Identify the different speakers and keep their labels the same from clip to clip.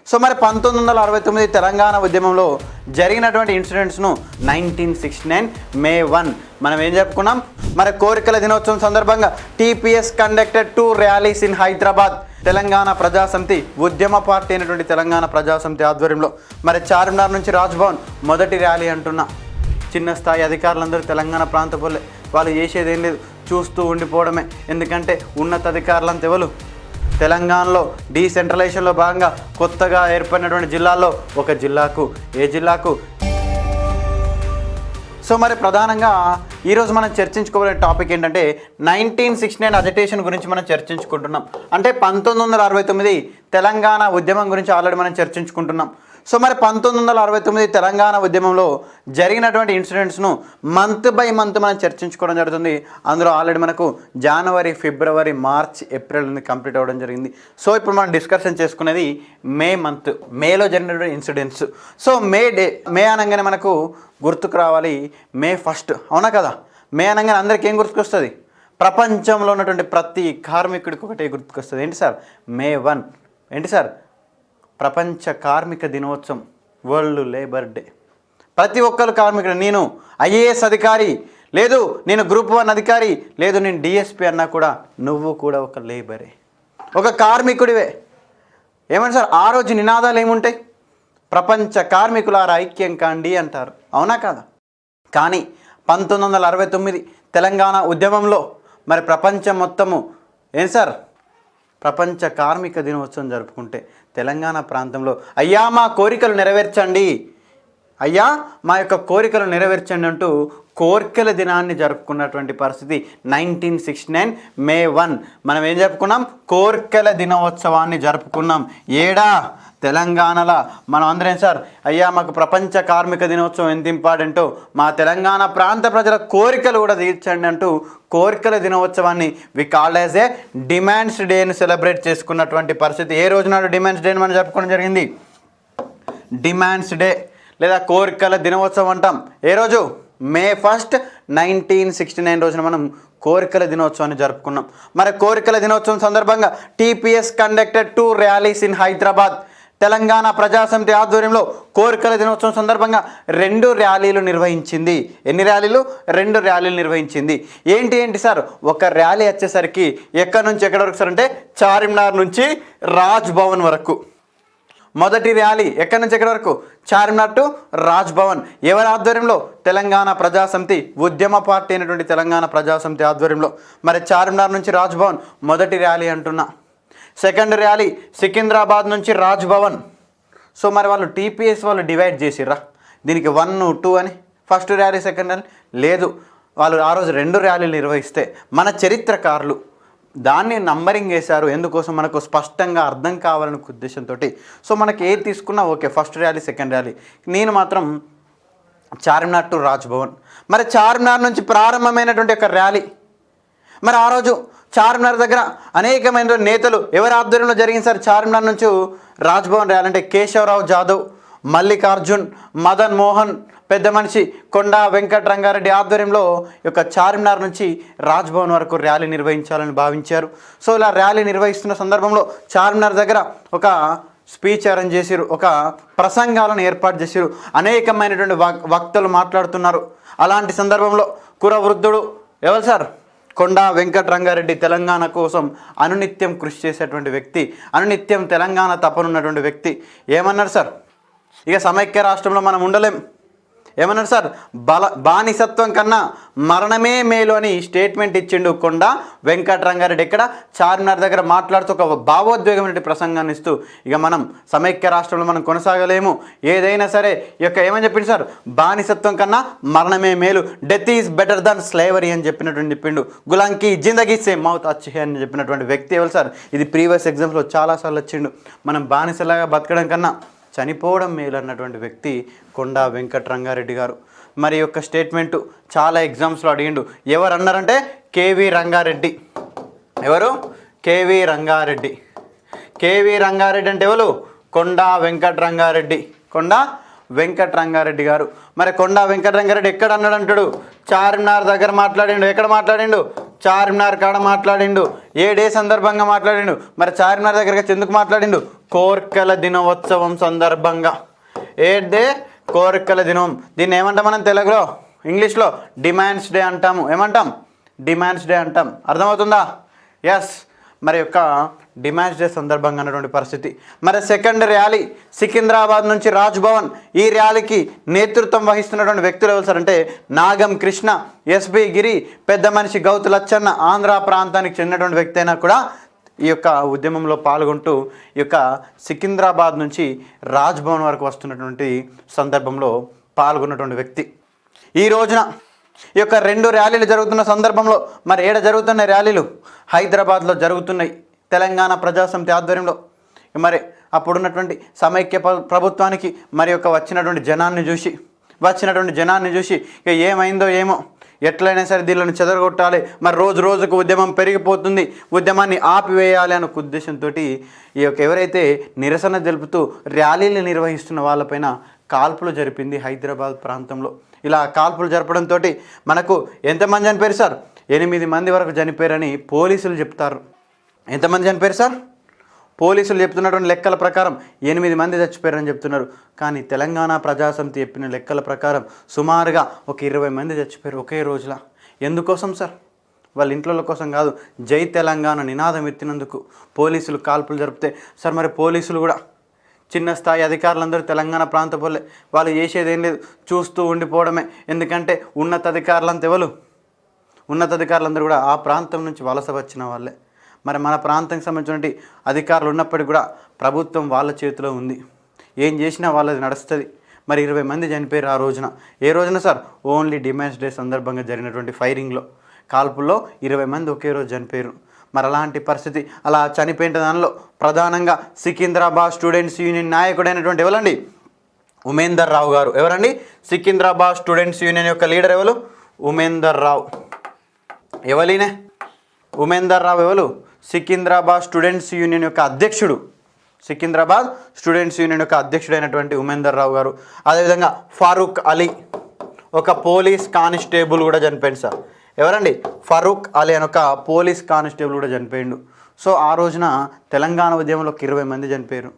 Speaker 1: So మరి 1969 తెలంగాణ ఉద్యమంలో జరిగినటువంటి ఇన్సిడెంట్స్ను 1969 May 1 మనం ఏం చెప్పుకున్నాం. మరి కోరికల దినోత్సవం సందర్భంగా TPS conducted 2 rallies in Hyderabad. Telangana Prajasamiti ఉద్యమ పార్టీ అయినటువంటి తెలంగాణ ప్రజాసమితి ఆధ్వర్యంలో మరి చార్మినార్ నుంచి రాజ్భవన్ మొదటి ర్యాలీ అంటున్నా. చిన్న స్థాయి అధికారులందరూ తెలంగాణ ప్రాంత వాళ్ళు చేసేదేం లేదు, చూస్తూ ఉండిపోవడమే. ఎందుకంటే ఉన్నతాధికారులంతా ఎవరు తెలంగాణలో డీసెంట్రలైజేషన్లో భాగంగా కొత్తగా ఏర్పడినటువంటి జిల్లాల్లో ఒక జిల్లాకు సో మరి ప్రధానంగా ఈరోజు మనం చర్చించుకోబోయే టాపిక్ ఏంటంటే 1969 అజిటేషన్ గురించి మనం చర్చించుకుంటున్నాం. అంటే 1969 తెలంగాణ ఉద్యమం గురించి ఆల్రెడీ మనం చర్చించుకుంటున్నాం. సో మరి 1969 తెలంగాణ ఉద్యమంలో జరిగినటువంటి ఇన్సిడెంట్స్ను మంత్ బై మంత్ మనం చర్చించుకోవడం జరుగుతుంది. అందులో ఆల్రెడీ మనకు జనవరి, ఫిబ్రవరి, మార్చ్, ఏప్రిల్ కంప్లీట్ అవ్వడం జరిగింది. సో ఇప్పుడు మనం డిస్కషన్ చేసుకునేది మే మంత్, మేలో జరిగినటువంటి ఇన్సిడెంట్స్. సో మే అనగానే మనకు గుర్తుకు రావాలి మే 1, అవునా కదా? మే అనగానే అందరికీ ఏం గుర్తుకొస్తుంది? ప్రపంచంలో ఉన్నటువంటి ప్రతి కార్మికుడికి ఒకటే గుర్తుకొస్తుంది. ఏంటి సార్? May 1. ఏంటి సార్? ప్రపంచ కార్మిక దినోత్సవం, వరల్డ్ లేబర్ డే. ప్రతి ఒక్కరు కార్మికుడు. నేను ఐఏఎస్ అధికారి, లేదు నేను గ్రూప్ 1 అధికారి, లేదు నేను డిఎస్పీ అన్నా కూడా నువ్వు కూడా ఒక లేబరే, ఒక కార్మికుడివే. ఏమంటే సార్ ఆ రోజు నినాదాలు ఏముంటాయి? ప్రపంచ కార్మికులారా ఐక్యం కాండి అంటారు, అవునా కాదా? కానీ 1969 తెలంగాణ ఉద్యమంలో మరి ప్రపంచం మొత్తము ఏం సార్ ప్రపంచ కార్మిక దినోత్సవం జరుపుకుంటే తెలంగాణ ప్రాంతంలో అయ్యా మా కోరికలు నెరవేర్చండి, అయ్యా మా యొక్క కోరికలు నెరవేర్చండి అంటూ కోరికల దినాన్ని జరుపుకున్నటువంటి పరిస్థితి 1969 May 1. మనం ఏం జరుపుకున్నాం? కోరికల దినోత్సవాన్ని జరుపుకున్నాం. ఏడా? తెలంగాణలో. మనం అందరం సార్ అయ్యా మాకు ప్రపంచ కార్మిక దినోత్సవం ఎంత ఇంపార్టెంటో మా తెలంగాణ ప్రాంత ప్రజల కోరికలు కూడా తీర్చండి అంటూ కోరికల దినోత్సవాన్ని we called as a demands డేని సెలబ్రేట్ చేసుకున్నటువంటి పరిస్థితి. ఏ రోజు నాడు డిమాండ్స్ డేని మనం జరుపుకోవడం జరిగింది? డిమాండ్స్ డే లేదా కోరికల దినోత్సవం అంటాం. ఏ రోజు? May 1, 1969 రోజున మనం కోరికల దినోత్సవాన్ని జరుపుకున్నాం. మరి కోరికల దినోత్సవం సందర్భంగా TPS conducted 2 rallies in Hyderabad. Telangana Prajasamiti ఆధ్వర్యంలో కోరికల దినోత్సవం సందర్భంగా 2 ర్యాలీలు నిర్వహించింది. ఎన్ని ర్యాలీలు? 2 ర్యాలీలు నిర్వహించింది. ఏంటి సార్? ఒక ర్యాలీ వచ్చేసరికి ఎక్కడి నుంచి ఎక్కడి వరకు సార్ అంటే చార్మినార్ నుంచి రాజ్భవన్ వరకు. మొదటి ర్యాలీ ఎక్కడి నుంచి ఎక్కడి వరకు? చార్మినార్ టు రాజ్భవన్. ఎవరి ఆధ్వర్యంలో? తెలంగాణ ప్రజాసమితి ఉద్యమ పార్టీ అయినటువంటి తెలంగాణ ప్రజాసమితి ఆధ్వర్యంలో. మరి చార్మినార్ నుంచి రాజ్భవన్ మొదటి ర్యాలీ అంటున్నా. సెకండ్ ర్యాలీ సికింద్రాబాద్ నుంచి రాజ్భవన్. సో మరి వాళ్ళు టీపీఎస్ వాళ్ళు డివైడ్ చేసిర్రా దీనికి 1, 2 అని? ఫస్ట్ ర్యాలీ, సెకండ్ ర్యాలీ లేదు. వాళ్ళు ఆ రోజు 2 ర్యాలీలు నిర్వహిస్తే మన చరిత్రకారులు దాన్ని నంబరింగ్ వేశారు. ఎందుకోసం? మనకు స్పష్టంగా అర్థం కావాలనే ఉద్దేశంతో. సో మనకి ఏది తీసుకున్నా okay, first rally, second rally. నేను మాత్రం చార్మినార్ టు రాజ్భవన్. మరి చార్మినార్ నుంచి ప్రారంభమైనటువంటి ఒక ర్యాలీ. మరి ఆ రోజు చార్మినార్ దగ్గర అనేకమైన నేతలు ఎవరి ఆధ్వర్యంలో జరిగింది సార్? చార్మినార్ నుంచి రాజ్భవన్ ర్యాలీ అంటే కేశవరావు జాదవ్, మల్లికార్జున్, మదన్ మోహన్, పెద్ద మనిషి కొండా వెంకటరంగారెడ్డి ఆధ్వర్యంలో ఈ యొక్క చార్మినార్ నుంచి రాజ్భవన్ వరకు ర్యాలీ నిర్వహించాలని భావించారు. సో ఇలా ర్యాలీ నిర్వహిస్తున్న సందర్భంలో చార్మినార్ దగ్గర ఒక స్పీచ్ అరేంజ్ చేసిరు, ఒక ప్రసంగాలను ఏర్పాటు చేసిరు. అనేకమైనటువంటి వక్తలు మాట్లాడుతున్నారు. అలాంటి సందర్భంలో కురవృద్ధుడు ఎవరు సార్? కొండా వెంకటరంగారెడ్డి తెలంగాణ కోసం అనునిత్యం కృషి చేసేటువంటి వ్యక్తి, అనునిత్యం తెలంగాణ తపనున్నటువంటి వ్యక్తి. ఏమన్నారు సార్? ఇక సమైక్య రాష్ట్రంలో మనం ఉండలేం. ఏమన్నారు సార్? బానిసత్వం కన్నా మరణమే మేలు అని స్టేట్మెంట్ ఇచ్చిండు కొండా వెంకటరంగారెడ్డి. ఇక్కడ చార్మినార్ దగ్గర మాట్లాడుతూ ఒక భావోద్వేగమైన ప్రసంగాన్ని ఇస్తూ ఇక మనం సమైక్య రాష్ట్రంలో మనం కొనసాగలేము, ఏదైనా సరే ఈ యొక్క ఏమని చెప్పిండు సార్? బానిసత్వం కన్నా మరణమే మేలు, death is better than slavery అని చెప్పిండు. గులాంకి జిందగీ సే మౌత్ అచ్చి అని చెప్పినటువంటి వ్యక్తి ఎవరు సార్? ఇది ప్రీవియస్ ఎగ్జామ్స్లో చాలాసార్లు వచ్చిండు. మనం బానిసలాగా బతకడం కన్నా చనిపోవడం మేలు అన్నటువంటి వ్యక్తి కొండా వెంకటరంగారెడ్డి గారు. మరి యొక్క స్టేట్మెంటు చాలా ఎగ్జామ్స్లో అడిగిండు. ఎవరు అన్నారంటే కేవీ రంగారెడ్డి. ఎవరు? కేవీ రంగారెడ్డి. కేవీ రంగారెడ్డి అంటే ఎవరు? కొండా వెంకటరంగారెడ్డి. కొండా వెంకటరంగారెడ్డి గారు. మరి కొండా వెంకటరంగారెడ్డి ఎక్కడ అన్నాడు అంటాడు? చార్మినార్ దగ్గర మాట్లాడిండు. ఎక్కడ మాట్లాడిండు? చార్మినార్ కాడ మాట్లాడిండు, ఏ డే సందర్భంగా మాట్లాడిండు, మరి చార్మినార్ దగ్గరికి ఎందుకు మాట్లాడిండు? కోర్కెల దినోత్సవం సందర్భంగా. ఏ డే? కోర్కెల దినం. దీన్ని ఏమంటాం మనం తెలుగులో? ఇంగ్లీష్లో డిమాండ్స్ డే అంటాము. ఏమంటాం? డిమాండ్స్ డే అంటాం. అర్థమవుతుందా? ఎస్. మరి యొక్క డిమాండ్స్ డే సందర్భంగా అన్నటువంటి పరిస్థితి. మరి సెకండ్ ర్యాలీ సికింద్రాబాద్ నుంచి రాజ్భవన్. ఈ ర్యాలీకి నేతృత్వం వహిస్తున్నటువంటి వ్యక్తులు ఎవరు సార్ అంటే నాగం కృష్ణ, ఎస్బి గిరి, పెద్ద మనిషి గౌతు లచ్చన్న, ఆంధ్ర ప్రాంతానికి చెందినటువంటి వ్యక్తి అయినా కూడా ఈ యొక్క ఉద్యమంలో పాల్గొంటూ ఈ యొక్క సికింద్రాబాద్ నుంచి రాజ్భవన్ వరకు వస్తున్నటువంటి సందర్భంలో పాల్గొన్నటువంటి వ్యక్తి. ఈ రోజున ఈ యొక్క 2 ర్యాలీలు జరుగుతున్న సందర్భంలో మరి ఏడ జరుగుతున్న ర్యాలీలు? హైదరాబాద్లో జరుగుతున్నాయి, తెలంగాణ ప్రజాసమితి ఆధ్వర్యంలో. మరి అప్పుడున్నటువంటి సమైక్య ప్రభుత్వానికి మరి యొక్క వచ్చినటువంటి జనాన్ని చూసి ఇక ఏమైందో ఏమో, ఎట్లయినా సరే దీనిని చెదరగొట్టాలి, మరి రోజు రోజుకు ఉద్యమం పెరిగిపోతుంది, ఉద్యమాన్ని ఆపివేయాలి అనే ఉద్దేశంతో ఈ యొక్క ఎవరైతే నిరసన తెలుపుతూ ర్యాలీలు నిర్వహిస్తున్న వాళ్ళపైన కాల్పులు జరిపింది హైదరాబాద్ ప్రాంతంలో. ఇలా కాల్పులు జరపడంతో మనకు ఎంతమంది చనిపోయారు సార్? 8 మంది వరకు చనిపోయారని పోలీసులు చెప్తారు. ఎంతమంది చనిపోయారు సార్? పోలీసులు చెప్తున్నటువంటి లెక్కల ప్రకారం 8 మంది చచ్చిపోయారని చెప్తున్నారు. కానీ తెలంగాణ ప్రజాసమితి చెప్పిన లెక్కల ప్రకారం సుమారుగా ఒక 20 మంది చచ్చిపోయారు ఒకే రోజులా. ఎందుకోసం సార్? వాళ్ళ ఇంట్లో కోసం కాదు, జై తెలంగాణ నినాదం ఎత్తినందుకు పోలీసులు కాల్పులు జరిపితే సార్ మరి పోలీసులు కూడా చిన్న స్థాయి అధికారులందరూ తెలంగాణ ప్రాంత వాళ్ళు చేసేది ఏం లేదు, చూస్తూ ఉండిపోవడమే. ఎందుకంటే ఉన్నతాధికారులందరూ కూడా ఆ ప్రాంతం నుంచి వలస వచ్చిన వాళ్ళే. మరి మన ప్రాంతానికి సంబంధించినటువంటి అధికారులు ఉన్నప్పటికీ కూడా ప్రభుత్వం వాళ్ళ చేతిలో ఉంది, ఏం చేసినా వాళ్ళది నడుస్తుంది. మరి 20 మంది చనిపోయారు ఆ రోజున. ఏ రోజున సార్? ఓన్లీ డిమాండ్స్ డే సందర్భంగా జరిగినటువంటి ఫైరింగ్లో, కాల్పుల్లో 20 మంది ఒకే రోజు చనిపోయారు. మరి అలాంటి పరిస్థితి, అలా చనిపోయిన దానిలో ప్రధానంగా సికింద్రాబాద్ స్టూడెంట్స్ యూనియన్ నాయకుడైనటువంటి ఎవరండి? ఉమేందర్ రావు గారు. ఎవరండి? సికింద్రాబాద్ స్టూడెంట్స్ యూనియన్ యొక్క లీడర్ ఎవరు? ఉమేందర్ రావు. ఎవరినే? ఉమేందర్ రావు ఎవరు? సికింద్రాబాద్ స్టూడెంట్స్ యూనియన్ యొక్క అధ్యక్షుడు. సికింద్రాబాద్ స్టూడెంట్స్ యూనియన్ యొక్క అధ్యక్షుడైనటువంటి ఉమేందర్ రావు గారు. అదేవిధంగా ఫారూక్ అలీ, ఒక పోలీస్ కానిస్టేబుల్ కూడా చనిపోయింది సార్. ఎవరండి? ఫారూక్ అలీ అని ఒక పోలీస్ కానిస్టేబుల్ కూడా చనిపోయిండు. సో ఆ రోజున తెలంగాణ ఉద్యమంలో 20 మంది చనిపోయారు.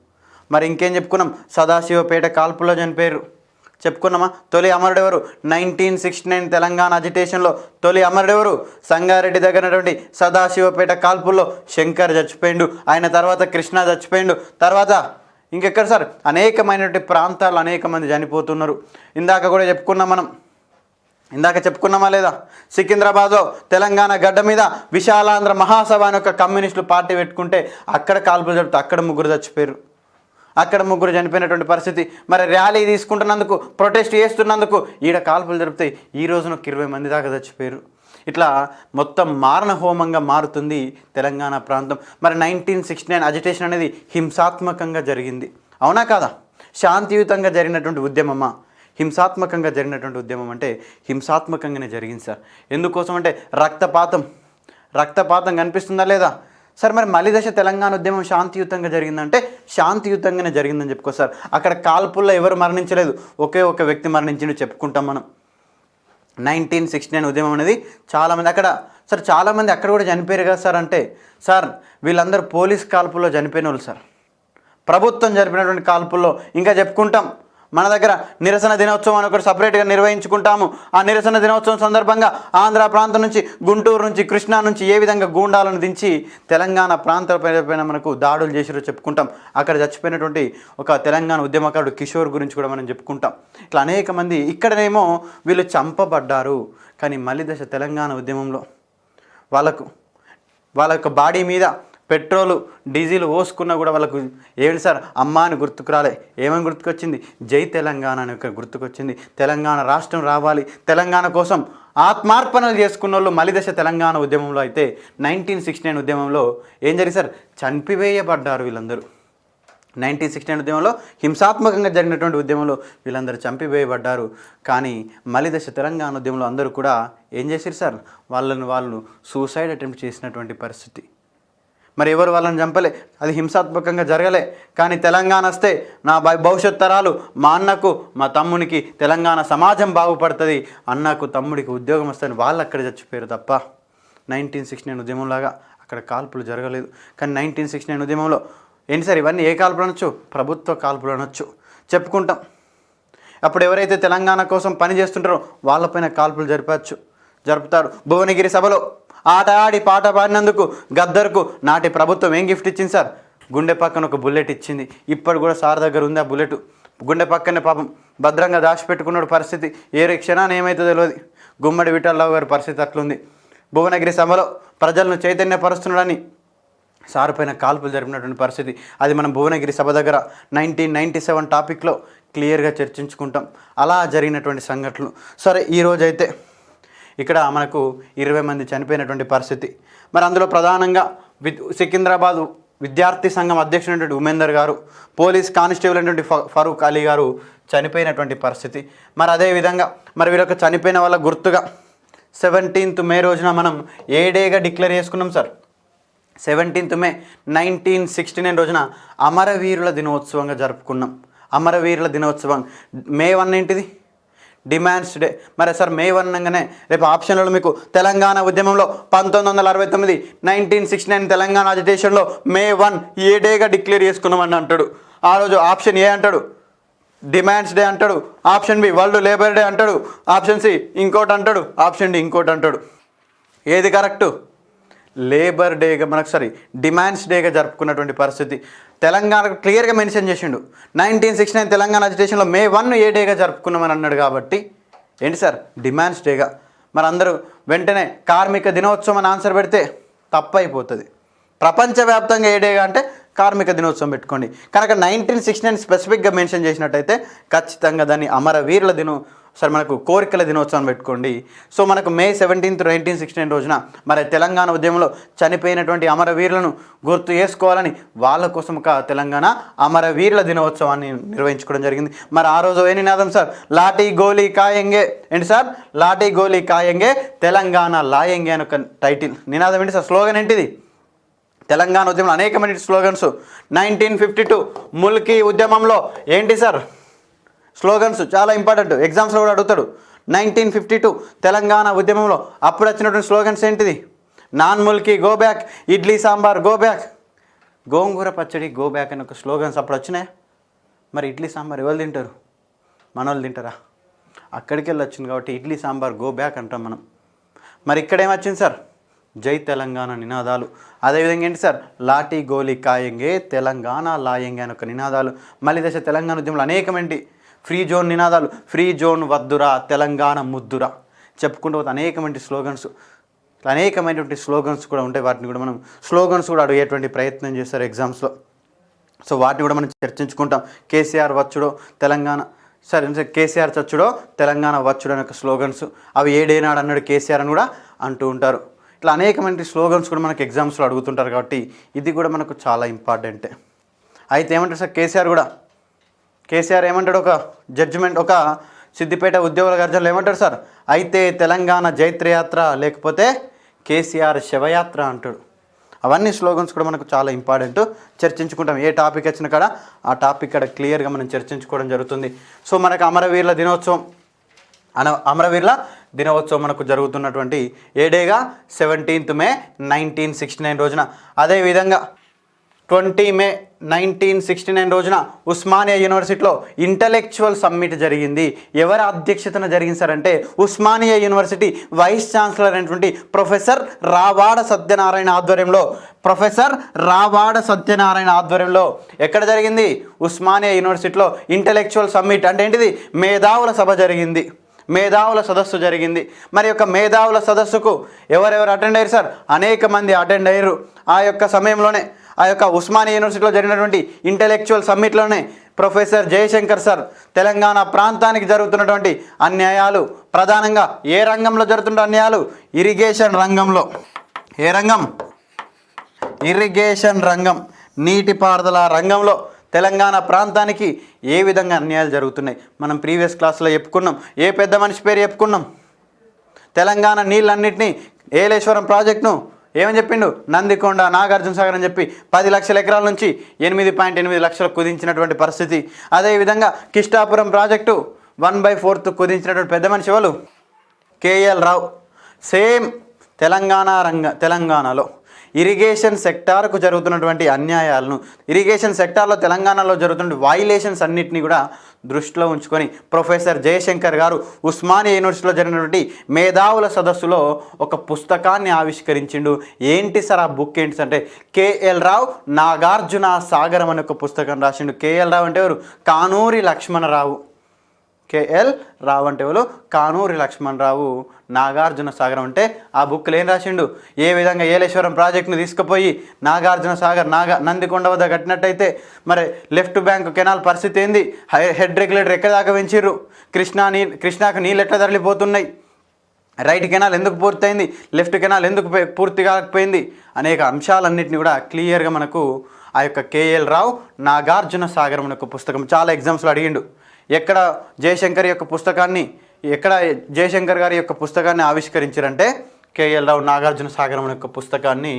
Speaker 1: మరి ఇంకేం చెప్పుకున్నాం? సదాశివపేట కాల్పుల్లో చనిపోయారు. చెప్పుకున్నామా? తొలి అమరుడు ఎవరు? 1969 తెలంగాణ అజిటేషన్లో తొలి అమరుడు ఎవరు? సంగారెడ్డి దగ్గరటువంటి సదాశివపేట కాల్పుల్లో శంకర్ చచ్చిపోయిండు. ఆయన తర్వాత కృష్ణ చచ్చిపోయిండు. తర్వాత ఇంకెక్కడ సార్? అనేకమైనటువంటి ప్రాంతాల్లో అనేక మంది చనిపోతున్నారు. ఇందాక కూడా చెప్పుకున్నామా లేదా? సికింద్రాబాద్లో తెలంగాణ గడ్డ మీద విశాలాంధ్ర మహాసభ అని ఒక కమ్యూనిస్టులు పార్టీ పెట్టుకుంటే అక్కడ కాల్పులు జరుపుతూ అక్కడ 3 చచ్చిపోయారు. అక్కడ 3 చనిపోయినటువంటి పరిస్థితి. మరి ర్యాలీ తీసుకుంటున్నందుకు, ప్రొటెస్ట్ చేస్తున్నందుకు ఈడ కాల్పులు జరిపితే ఈ రోజున 20 మంది దాకా చచ్చిపోయారు. ఇట్లా మొత్తం మారణ హోమంగా మారుతుంది తెలంగాణ ప్రాంతం. మరి 1969 అజిటేషన్ అనేది హింసాత్మకంగా జరిగింది, అవునా కాదా? శాంతియుతంగా జరిగినటువంటి ఉద్యమమా? హింసాత్మకంగా జరిగినటువంటి ఉద్యమం అంటే హింసాత్మకంగానే జరిగింది సార్. ఎందుకోసం అంటే రక్తపాతం కనిపిస్తుందా లేదా సార్? మరి మలిదశ తెలంగాణ ఉద్యమం శాంతియుతంగా జరిగిందంటే శాంతియుతంగానే జరిగిందని చెప్పుకో సార్. అక్కడ కాల్పుల్లో ఎవరు మరణించలేదు, ఒకే ఒక వ్యక్తి మరణించిండు చెప్పుకుంటాం మనం. 1969 ఉద్యమం అనేది చాలామంది అక్కడ కూడా చనిపోయారు కదా సార్. అంటే సార్ వీళ్ళందరూ పోలీస్ కాల్పుల్లో చనిపోయిన వాళ్ళు సార్. ప్రభుత్వం జరిపినటువంటి కాల్పుల్లో ఇంకా చెప్పుకుంటాం. మన దగ్గర నిరసన దినోత్సవం అని ఒకటి సపరేట్గా నిర్వహించుకుంటాము. ఆ నిరసన దినోత్సవం సందర్భంగా ఆంధ్ర ప్రాంతం నుంచి, గుంటూరు నుంచి, కృష్ణా నుంచి ఏ విధంగా గూండాలను దించి తెలంగాణ ప్రాంతాలపైన మనకు దాడులు చేసిరో చెప్పుకుంటాం. అక్కడ చచ్చిపోయినటువంటి ఒక తెలంగాణ ఉద్యమకారుడు కిషోర్ గురించి కూడా మనం చెప్పుకుంటాం. ఇట్లా అనేక మంది ఇక్కడనేమో వీళ్ళు చంపబడ్డారు. కానీ మలిదశ తెలంగాణ ఉద్యమంలో వాళ్ళ యొక్క బాడీ మీద పెట్రోలు డీజిల్ పోసుకున్నా కూడా వాళ్ళకు ఏమిటి సార్? అమ్మ అని గుర్తుకు రాలే. ఏమని గుర్తుకొచ్చింది? జై తెలంగాణ అని గుర్తుకొచ్చింది. తెలంగాణ రాష్ట్రం రావాలి, తెలంగాణ కోసం ఆత్మార్పణలు చేసుకున్న వాళ్ళు మలిదశ తెలంగాణ ఉద్యమంలో. అయితే 1969 ఉద్యమంలో ఏం జరిగింది సార్? చంపివేయబడ్డారు వీళ్ళందరూ. 1969 ఉద్యమంలో, హింసాత్మకంగా జరిగినటువంటి ఉద్యమంలో వీళ్ళందరూ చంపివేయబడ్డారు. కానీ మలిదశ తెలంగాణ ఉద్యమంలో అందరూ కూడా ఏం చేశారు సార్? వాళ్ళు సూసైడ్ అటెంప్ట్ చేసినటువంటి పరిస్థితి. మరి ఎవరు వాళ్ళని చంపలే, అది హింసాత్మకంగా జరగలే. కానీ తెలంగాణ వస్తే నా భవిష్యత్ తరాలు, మా అన్నకు మా తమ్మునికి తెలంగాణ సమాజం బాగుపడుతుంది, అన్నకు తమ్ముడికి ఉద్యోగం వస్తుందని వాళ్ళు అక్కడ చచ్చిపోయారు తప్ప 1969 ఉద్యమంలాగా అక్కడ కాల్పులు జరగలేదు. కానీ 1969 ఉద్యమంలో ఏంటి సార్ ఇవన్నీ ఏ కాల్పులు అనొచ్చు? ప్రభుత్వ కాల్పులు అనొచ్చు చెప్పుకుంటాం. అప్పుడు ఎవరైతే తెలంగాణ కోసం పని చేస్తుంటారో వాళ్ళపైన కాల్పులు జరుపుతారు. భువనగిరి సభలో ఆట ఆడి పాట పాడినందుకు గద్దర్కు నాటి ప్రభుత్వం ఏం గిఫ్ట్ ఇచ్చింది సార్? గుండె పక్కన ఒక బుల్లెట్ ఇచ్చింది. ఇప్పుడు కూడా సార్ దగ్గర ఉంది ఆ బుల్లెట్. గుండె పక్కనే పాపం భద్రంగా దాచిపెట్టుకున్నాడు. పరిస్థితి ఏ క్షణాన్ని ఏమైతే తెలియదు. గుమ్మడి విఠలరావు గారి పరిస్థితి అట్లుంది. భువనగిరి సభలో ప్రజలను చైతన్యపరుస్తున్నాడని సార్ పైన కాల్పులు జరిపినటువంటి పరిస్థితి. అది మనం భువనగిరి సభ దగ్గర 1997 టాపిక్లో క్లియర్గా చర్చించుకుంటాం. అలా జరిగినటువంటి సంఘటనలు. సరే, ఈరోజైతే ఇక్కడ మనకు 20 మంది చనిపోయినటువంటి పరిస్థితి. మరి అందులో ప్రధానంగా సికింద్రాబాద్ విద్యార్థి సంఘం అధ్యక్షుడైనటువంటి ఉమేందర్ గారు, పోలీస్ కానిస్టేబుల్ అయినటువంటి ఫరూక్ అలీ గారు చనిపోయినటువంటి పరిస్థితి. మరి అదేవిధంగా మరి వీళ్ళకి చనిపోయిన వాళ్ళ గుర్తుగా 17th మే రోజున మనం ఏ డేగా డిక్లేర్ చేసుకున్నాం సార్? 17th మే 1969 రోజున అమరవీరుల దినోత్సవంగా జరుపుకున్నాం. అమరవీరుల దినోత్సవం. మే 1 ఏంటిది? Demands day. మరి సార్ మే 1 అనగానే రేపు ఆప్షన్లలో మీకు తెలంగాణ ఉద్యమంలో 1969 1969 తెలంగాణ అజిటేషన్లో మే 1 ఏ డేగా డిక్లేర్ చేసుకున్నామని అంటాడు. ఆ రోజు ఆప్షన్ ఏ అంటాడు డిమాండ్స్ డే అంటాడు, option B world labour day అంటాడు, ఆప్షన్ సి ఇంకోటి అంటాడు, ఆప్షన్ డి ఇంకోటి అంటాడు. ఏది కరెక్టు? లేబర్ డేగా మనకు డిమాండ్స్ డేగా జరుపుకున్నటువంటి పరిస్థితి. తెలంగాణకు క్లియర్గా మెన్షన్ చేసిండు. 1969 తెలంగాణ అజిటేషన్లో మే 1 ఏ డేగా జరుపుకున్నామని అన్నాడు. కాబట్టి ఏంటి సార్? డిమాండ్స్ డేగా. మరి అందరూ వెంటనే కార్మిక దినోత్సవం అని ఆన్సర్ పెడితే తప్పు అయిపోతుంది. ప్రపంచవ్యాప్తంగా ఏ డేగా అంటే కార్మిక దినోత్సవం పెట్టుకోండి. కనుక 1969 స్పెసిఫిక్గా మెన్షన్ చేసినట్టయితే ఖచ్చితంగా దాన్ని అమరవీరుల మనకు కోరికల దినోత్సవం పెట్టుకోండి. సో మనకు మే 17th 1969 రోజున మరి తెలంగాణ ఉద్యమంలో చనిపోయినటువంటి అమరవీరులను గుర్తు చేసుకోవాలని వాళ్ళ కోసం ఒక తెలంగాణ అమరవీరుల దినోత్సవాన్ని నిర్వహించుకోవడం జరిగింది. మరి ఆ రోజు ఏ నినాదం సార్? లాఠీ గోలీ కాయంగే. ఏంటి సార్? లాఠీ గోలీ కాయంగే తెలంగాణ లాయంగే అని ఒక టైటిల్. నినాదం ఏంటి సార్? స్లోగన్ ఏంటిది? తెలంగాణ ఉద్యమంలో అనేకమైన స్లోగన్స్. 1952 ముల్కీ ఉద్యమంలో ఏంటి సార్ స్లోగన్స్? చాలా ఇంపార్టెంట్, ఎగ్జామ్స్లో కూడా అడుగుతాడు. 1952 తెలంగాణ ఉద్యమంలో అప్పుడు వచ్చినటువంటి స్లోగన్స్ ఏంటిది? Non mulki go back, idli sambar go back, gongura pachadi go back అని ఒక స్లోగన్స్ అప్పుడు వచ్చినాయి. మరి ఇడ్లీ సాంబార్ ఎవరు తింటారు? మనోళ్ళు తింటారా? అక్కడికి వెళ్ళి వచ్చింది కాబట్టి ఇడ్లీ సాంబార్ గో బ్యాక్ అంటాం మనం. మరి ఇక్కడ ఏమొచ్చింది సార్? జై తెలంగాణ నినాదాలు. అదేవిధంగా ఏంటి సార్? లాఠీ గోలీ కాయంగే తెలంగాణ లాయంగే అని ఒక నినాదాలు. మళ్ళీ దశ తెలంగాణ ఉద్యమంలో అనేకమంది ఫ్రీ జోన్ నినాదాలు. ఫ్రీ జోన్ వద్దురా, తెలంగాణ ముద్దురా చెప్పుకుంటూ పోతే అనేకమైన స్లోగన్స్, అనేకమైనటువంటి స్లోగన్స్ కూడా ఉంటాయి. వాటిని కూడా మనం స్లోగన్స్ కూడా అడిగేటువంటి ప్రయత్నం చేస్తారు ఎగ్జామ్స్లో. సో వాటిని కూడా మనం చర్చించుకుంటాం. కేసీఆర్ వచ్చుడో తెలంగాణ కేసీఆర్ చచ్చుడో తెలంగాణ వచ్చుడో అనే ఒక స్లోగన్స్. అవి ఏడేనాడు అన్నాడు కేసీఆర్ అని కూడా అంటూ ఉంటారు. ఇట్లా అనేకమైన స్లోగన్స్ కూడా మనకు ఎగ్జామ్స్లో అడుగుతుంటారు. కాబట్టి ఇది కూడా మనకు చాలా ఇంపార్టెంటే. అయితే ఏమంటారు సార్ కేసీఆర్ ఏమంటాడు? ఒక జడ్జిమెంట్, ఒక సిద్దిపేట ఉద్యోగుల గర్జనలు ఏమంటాడు సార్? అయితే తెలంగాణ జైత్రయాత్ర లేకపోతే కేసీఆర్ శవయాత్ర అంటాడు. అవన్నీ స్లోగన్స్ కూడా మనకు చాలా ఇంపార్టెంట్. చర్చించుకుంటాం. ఏ టాపిక్ వచ్చిన కాడ ఆ టాపిక్ కాడ క్లియర్గా మనం చర్చించుకోవడం జరుగుతుంది. సో మనకు అమరవీరుల దినోత్సవం మనకు జరుగుతున్నటువంటి ఏ డేగా? 17th మే 1969 రోజున. అదేవిధంగా 20 మే 1969 రోజున ఉస్మానియా యూనివర్సిటీలో ఇంటలెక్చువల్ సమ్మిట్ జరిగింది. ఎవరి అధ్యక్షతన జరిగింది సార్ అంటే ఉస్మానియా యూనివర్సిటీ వైస్ ఛాన్సలర్ అయినటువంటి ప్రొఫెసర్ రావాడ సత్యనారాయణ ఆధ్వర్యంలో ఎక్కడ జరిగింది? ఉస్మానియా యూనివర్సిటీలో ఇంటలెక్చువల్ సమ్మిట్ అంటే ఏంటిది? మేధావుల సభ జరిగింది, మేధావుల సదస్సు జరిగింది. మరి యొక్క మేధావుల సదస్సుకు ఎవరెవరు అటెండ్ అయ్యారు సార్? అనేక మంది అటెండ్ అయ్యారు. ఆ యొక్క సమయంలోనే ఆ యొక్క ఉస్మానియా యూనివర్సిటీలో జరిగినటువంటి ఇంటలెక్చువల్ సమ్మిట్లోనే ప్రొఫెసర్ జయశంకర్ సార్ తెలంగాణ ప్రాంతానికి జరుగుతున్నటువంటి అన్యాయాలు, ప్రధానంగా ఏ రంగంలో జరుగుతున్న అన్యాయాలు? ఇరిగేషన్ రంగంలో. ఏ రంగం? ఇరిగేషన్ రంగం, నీటిపారుదల రంగంలో తెలంగాణ ప్రాంతానికి ఏ విధంగా అన్యాయాలు జరుగుతున్నాయి మనం ప్రీవియస్ క్లాస్లో చెప్పుకున్నాం. ఏ పెద్ద మనిషి పేరు చెప్పుకున్నాం? తెలంగాణ నీళ్ళన్నింటినీ ఏలేశ్వరం ప్రాజెక్టును ఏమని చెప్పిండు? నందికొండ, నాగార్జున సాగర్ అని చెప్పి 10 లక్షల ఎకరాల నుంచి 8.8 లక్షలకు కుదించినటువంటి పరిస్థితి. అదేవిధంగా కిష్టాపురం ప్రాజెక్టు 1/4 కుదించినటువంటి పెద్ద మనిషి ఎవరు? కేఎల్ రావు. సేమ్ తెలంగాణలో ఇరిగేషన్ సెక్టార్కు జరుగుతున్నటువంటి అన్యాయాలను, ఇరిగేషన్ సెక్టార్లో తెలంగాణలో జరుగుతున్న వైలేషన్స్ అన్నింటినీ కూడా దృష్టిలో ఉంచుకొని ప్రొఫెసర్ జయశంకర్ గారు ఉస్మానియా యూనివర్సిటీలో జరిగినటువంటి మేధావుల సదస్సులో ఒక పుస్తకాన్ని ఆవిష్కరించిండు. ఏంటి సార్ ఆ బుక్ ఏంటి అంటే కేఎల్ రావు నాగార్జున సాగరం అనే ఒక పుస్తకం రాసిండు. కేఎల్ రావు అంటే ఎవరు? కానూరి లక్ష్మణరావు. కేఎల్ రావు అంటే ఎవరు? కానూరి లక్ష్మణరావు. నాగార్జున సాగరం అంటే ఆ బుక్లో ఏం రాసిండు? ఏ విధంగా ఏలేశ్వరం ప్రాజెక్టును తీసుకుపోయి నాగార్జున సాగర్ నందికొండ వద్ద కట్టినట్టయితే మరి లెఫ్ట్ బ్యాంక్ కెనాల్ పరిస్థితి ఏంది? హెడ్ రెగ్యులేటర్ ఎక్కడ దాకా పెంచిర్రు? కృష్ణాకు నీళ్ళు ఎట్లా తరలిపోతున్నాయి? రైట్ కెనాల్ ఎందుకు పూర్తయింది? లెఫ్ట్ కెనాల్ ఎందుకు పూర్తి కాకపోయింది? అనేక అంశాలన్నింటినీ కూడా క్లియర్గా మనకు ఆ యొక్క కేఎల్ రావు నాగార్జున సాగరం అనే ఒక పుస్తకం చాలా ఎగ్జామ్స్లో అడిగిండు. ఎక్కడ జయశంకర్ గారి యొక్క పుస్తకాన్ని ఆవిష్కరించారంటే కేఎల్ రావు నాగార్జున సాగరం అనే యొక్క పుస్తకాన్ని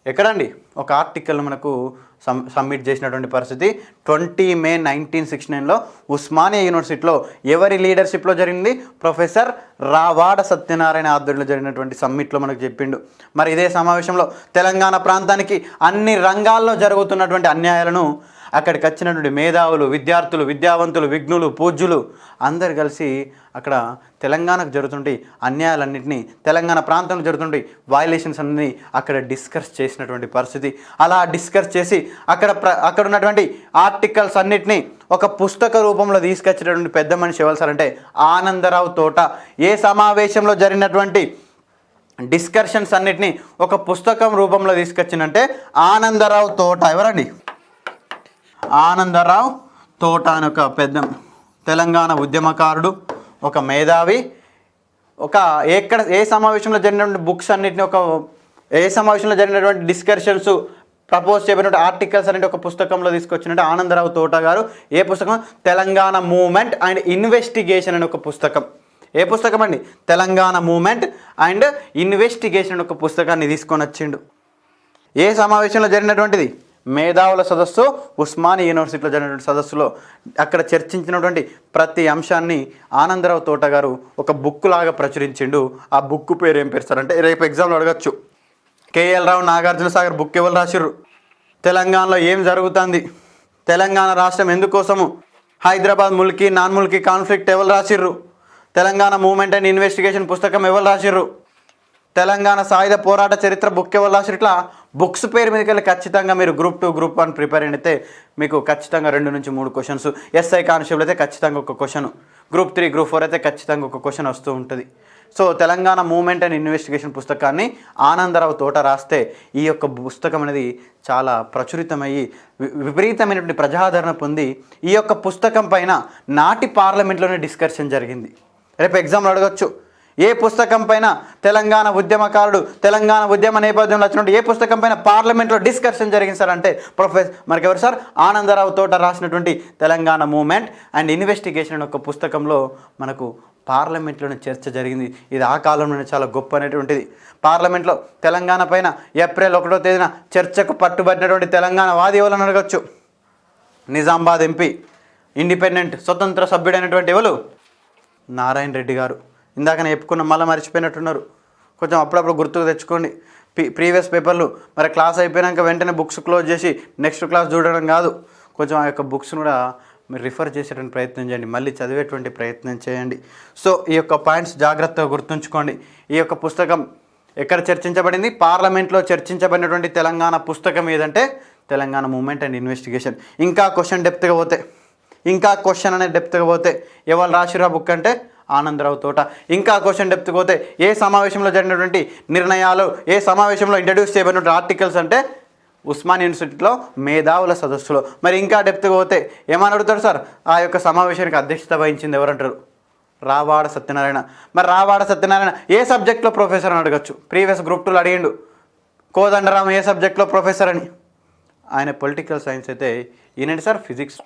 Speaker 1: ఎక్కడండి ఒక ఆర్టికల్ మనకు సబ్మిట్ చేసినటువంటి పరిస్థితి 20 మే 1969లో ఉస్మానియా యూనివర్సిటీలో ఎవరి లీడర్షిప్లో జరిగింది? ప్రొఫెసర్ రావాడ సత్యనారాయణ ఆధ్వర్యంలో జరిగినటువంటి సమ్మిట్లో మనకు చెప్పిండు. మరి ఇదే సమావేశంలో తెలంగాణ ప్రాంతానికి అన్ని రంగాల్లో జరుగుతున్నటువంటి అన్యాయాలను అక్కడికి వచ్చినటువంటి మేధావులు, విద్యార్థులు, విద్యావంతులు, విఘ్నులు, పూజ్యులు అందరు కలిసి అక్కడ తెలంగాణకు జరుగుతుంటే అన్యాయాలన్నింటినీ, తెలంగాణ ప్రాంతంలో జరుగుతుంటే వయలేషన్స్ అన్నీ అక్కడ డిస్కస్ చేసినటువంటి పరిస్థితి. అలా డిస్కస్ చేసి అక్కడ ఉన్నటువంటి ఆర్టికల్స్ అన్నిటినీ ఒక పుస్తక రూపంలో తీసుకొచ్చినటువంటి పెద్ద మనిషి ఎవరు సార్ అంటే ఆనందరావు తోట. ఏ సమావేశంలో జరిగినటువంటి డిస్కషన్స్ అన్నిటినీ ఒక పుస్తకం రూపంలో తీసుకొచ్చిందంటే ఆనందరావు తోట. ఎవరండి? ఆనందరావు తోట అని ఒక పెద్ద తెలంగాణ ఉద్యమకారుడు, ఒక మేధావి. ఏ సమావేశంలో జరిగినటువంటి బుక్స్ అన్నిటిని ఏ సమావేశంలో జరిగినటువంటి డిస్కషన్స్ ప్రపోజ్ చేయబడిన ఆర్టికల్స్ అనేది ఒక పుస్తకంలో తీసుకొచ్చినట్టు ఆనందరావు తోట గారు. ఏ పుస్తకం? తెలంగాణ మూమెంట్ అండ్ ఇన్వెస్టిగేషన్ అనే ఒక పుస్తకం. ఏ పుస్తకం అండి? తెలంగాణ మూమెంట్ అండ్ ఇన్వెస్టిగేషన్ అనే ఒక పుస్తకాన్ని తీసుకొని వచ్చిండు. ఏ సమావేశంలో జరిగినటువంటిది? మేధావుల సదస్సు, ఉస్మానియా యూనివర్సిటీలో జరిగినటువంటి సదస్సులో అక్కడ చర్చించినటువంటి ప్రతి అంశాన్ని ఆనందరావు తోట గారు ఒక బుక్ లాగా ప్రచురించిండు. ఆ బుక్ పేరు ఏం పేరు సార్ అంటే రేపు ఎగ్జామ్లో అడగచ్చు. కేఎల్ రావు నాగార్జున సాగర్ బుక్ ఎవరు రాసిర్రు? తెలంగాణలో ఏం జరుగుతుంది? తెలంగాణ రాష్ట్రం ఎందుకోసము? హైదరాబాద్ ముల్కీ నాన్ ముల్కీ కాన్ఫ్లిక్ట్ ఎవరు రాసిర్రు? తెలంగాణ మూమెంట్ అండ్ ఇన్వెస్టిగేషన్ పుస్తకం ఎవరు రాసిర్రు? తెలంగాణ సాయుధ పోరాట చరిత్ర బుక్ ఎవరు రాసిర్రు? ఇట్లా బుక్స్ పేరు మీదకి వెళ్ళి ఖచ్చితంగా మీరు గ్రూప్ 2, గ్రూప్ 1 ప్రిపేర్ అయితే మీకు ఖచ్చితంగా 2 నుంచి 3 క్వశ్చన్స్, ఎస్ఐ కానిస్టేబుల్ అయితే ఖచ్చితంగా ఒక క్వశ్చన్, గ్రూప్ 3, గ్రూప్ 4 అయితే ఖచ్చితంగా ఒక క్వశ్చన్ వస్తూ ఉంటుంది. So Telangana movement and investigation పుస్తకాన్ని ఆనందరావు తోట రాస్తే ఈ యొక్క పుస్తకం అనేది చాలా ప్రచురితమయ్యి విపరీతమైనటువంటి ప్రజాదరణ పొంది ఈ యొక్క పుస్తకం పైన నాటి పార్లమెంట్లోనే డిస్కషన్ జరిగింది. రేపు ఎగ్జామ్లో అడగచ్చు. ఏ పుస్తకం పైన తెలంగాణ ఉద్యమకారుడు, తెలంగాణ ఉద్యమ నేపథ్యంలో వచ్చినట్టు ఏ పుస్తకం పైన పార్లమెంట్లో డిస్కషన్ జరిగింది సార్ అంటే మనకి ఎవరు సార్? ఆనందరావు తోట రాసినటువంటి తెలంగాణ మూమెంట్ అండ్ ఇన్వెస్టిగేషన్ అనే ఒక పుస్తకంలో మనకు పార్లమెంట్లోనే చర్చ జరిగింది. ఇది ఆ కాలంలోనే చాలా గొప్ప అనేటువంటిది. పార్లమెంట్లో తెలంగాణ పైన ఏప్రిల్ 1వ తేదీన చర్చకు పట్టుబడినటువంటి తెలంగాణ వాది ఎవరని అడగచ్చు? నిజామాబాద్ ఎంపీ, ఇండిపెండెంట్ స్వతంత్ర సభ్యుడైనటువంటి ఎవరు? నారాయణ రెడ్డి గారు. ఇందాక చెప్పుకున్న మళ్ళీ మర్చిపోయినట్టున్నారు. కొంచెం అప్పుడప్పుడు గుర్తుకు తెచ్చుకోండి. ప్రీవియస్ పేపర్లు మరి క్లాస్ అయిపోయాక వెంటనే బుక్స్ క్లోజ్ చేసి నెక్స్ట్ క్లాస్ చూడడం కాదు. కొంచెం ఆ యొక్క బుక్స్ను కూడా మీరు రిఫర్ చేసేటువంటి ప్రయత్నం చేయండి, మళ్ళీ చదివేటువంటి ప్రయత్నం చేయండి. సో ఈ యొక్క పాయింట్స్ జాగ్రత్తగా గుర్తుంచుకోండి. ఈ యొక్క పుస్తకం ఎక్కడ చర్చించబడింది? పార్లమెంట్లో చర్చించబడినటువంటి తెలంగాణ పుస్తకం ఏదంటే తెలంగాణ మూమెంట్ అండ్ ఇన్వెస్టిగేషన్. ఇంకా క్వశ్చన్ డెప్త్గా పోతే ఎవరు రాసిరా బుక్ అంటే ఆనందరావు తోట. ఇంకా క్వశ్చన్ డెప్త్కి పోతే ఏ సమావేశంలో జరిగినటువంటి నిర్ణయాలు, ఏ సమావేశంలో ఇంట్రడ్యూస్ చేయబడినటువంటి ఆర్టికల్స్ అంటే ఉస్మానియా యూనివర్సిటీలో మేధావుల సదస్సులో. మరి ఇంకా డెప్త్కి పోతే ఏమని అడుగుతారు సార్? ఆ యొక్క సమావేశానికి అధ్యక్షత వహించింది ఎవరంటారు? రావాడ సత్యనారాయణ. మరి రావాడ సత్యనారాయణ ఏ సబ్జెక్ట్లో ప్రొఫెసర్ అని అడగచ్చు. ప్రీవియస్ గ్రూప్ 2లో అడిగిండు. కోదండరామ్ ఏ సబ్జెక్ట్లో ప్రొఫెసర్ అని. ఆయన పొలిటికల్ సైన్స్ అయితే ఈయనండి సార్ ఫిజిక్స్.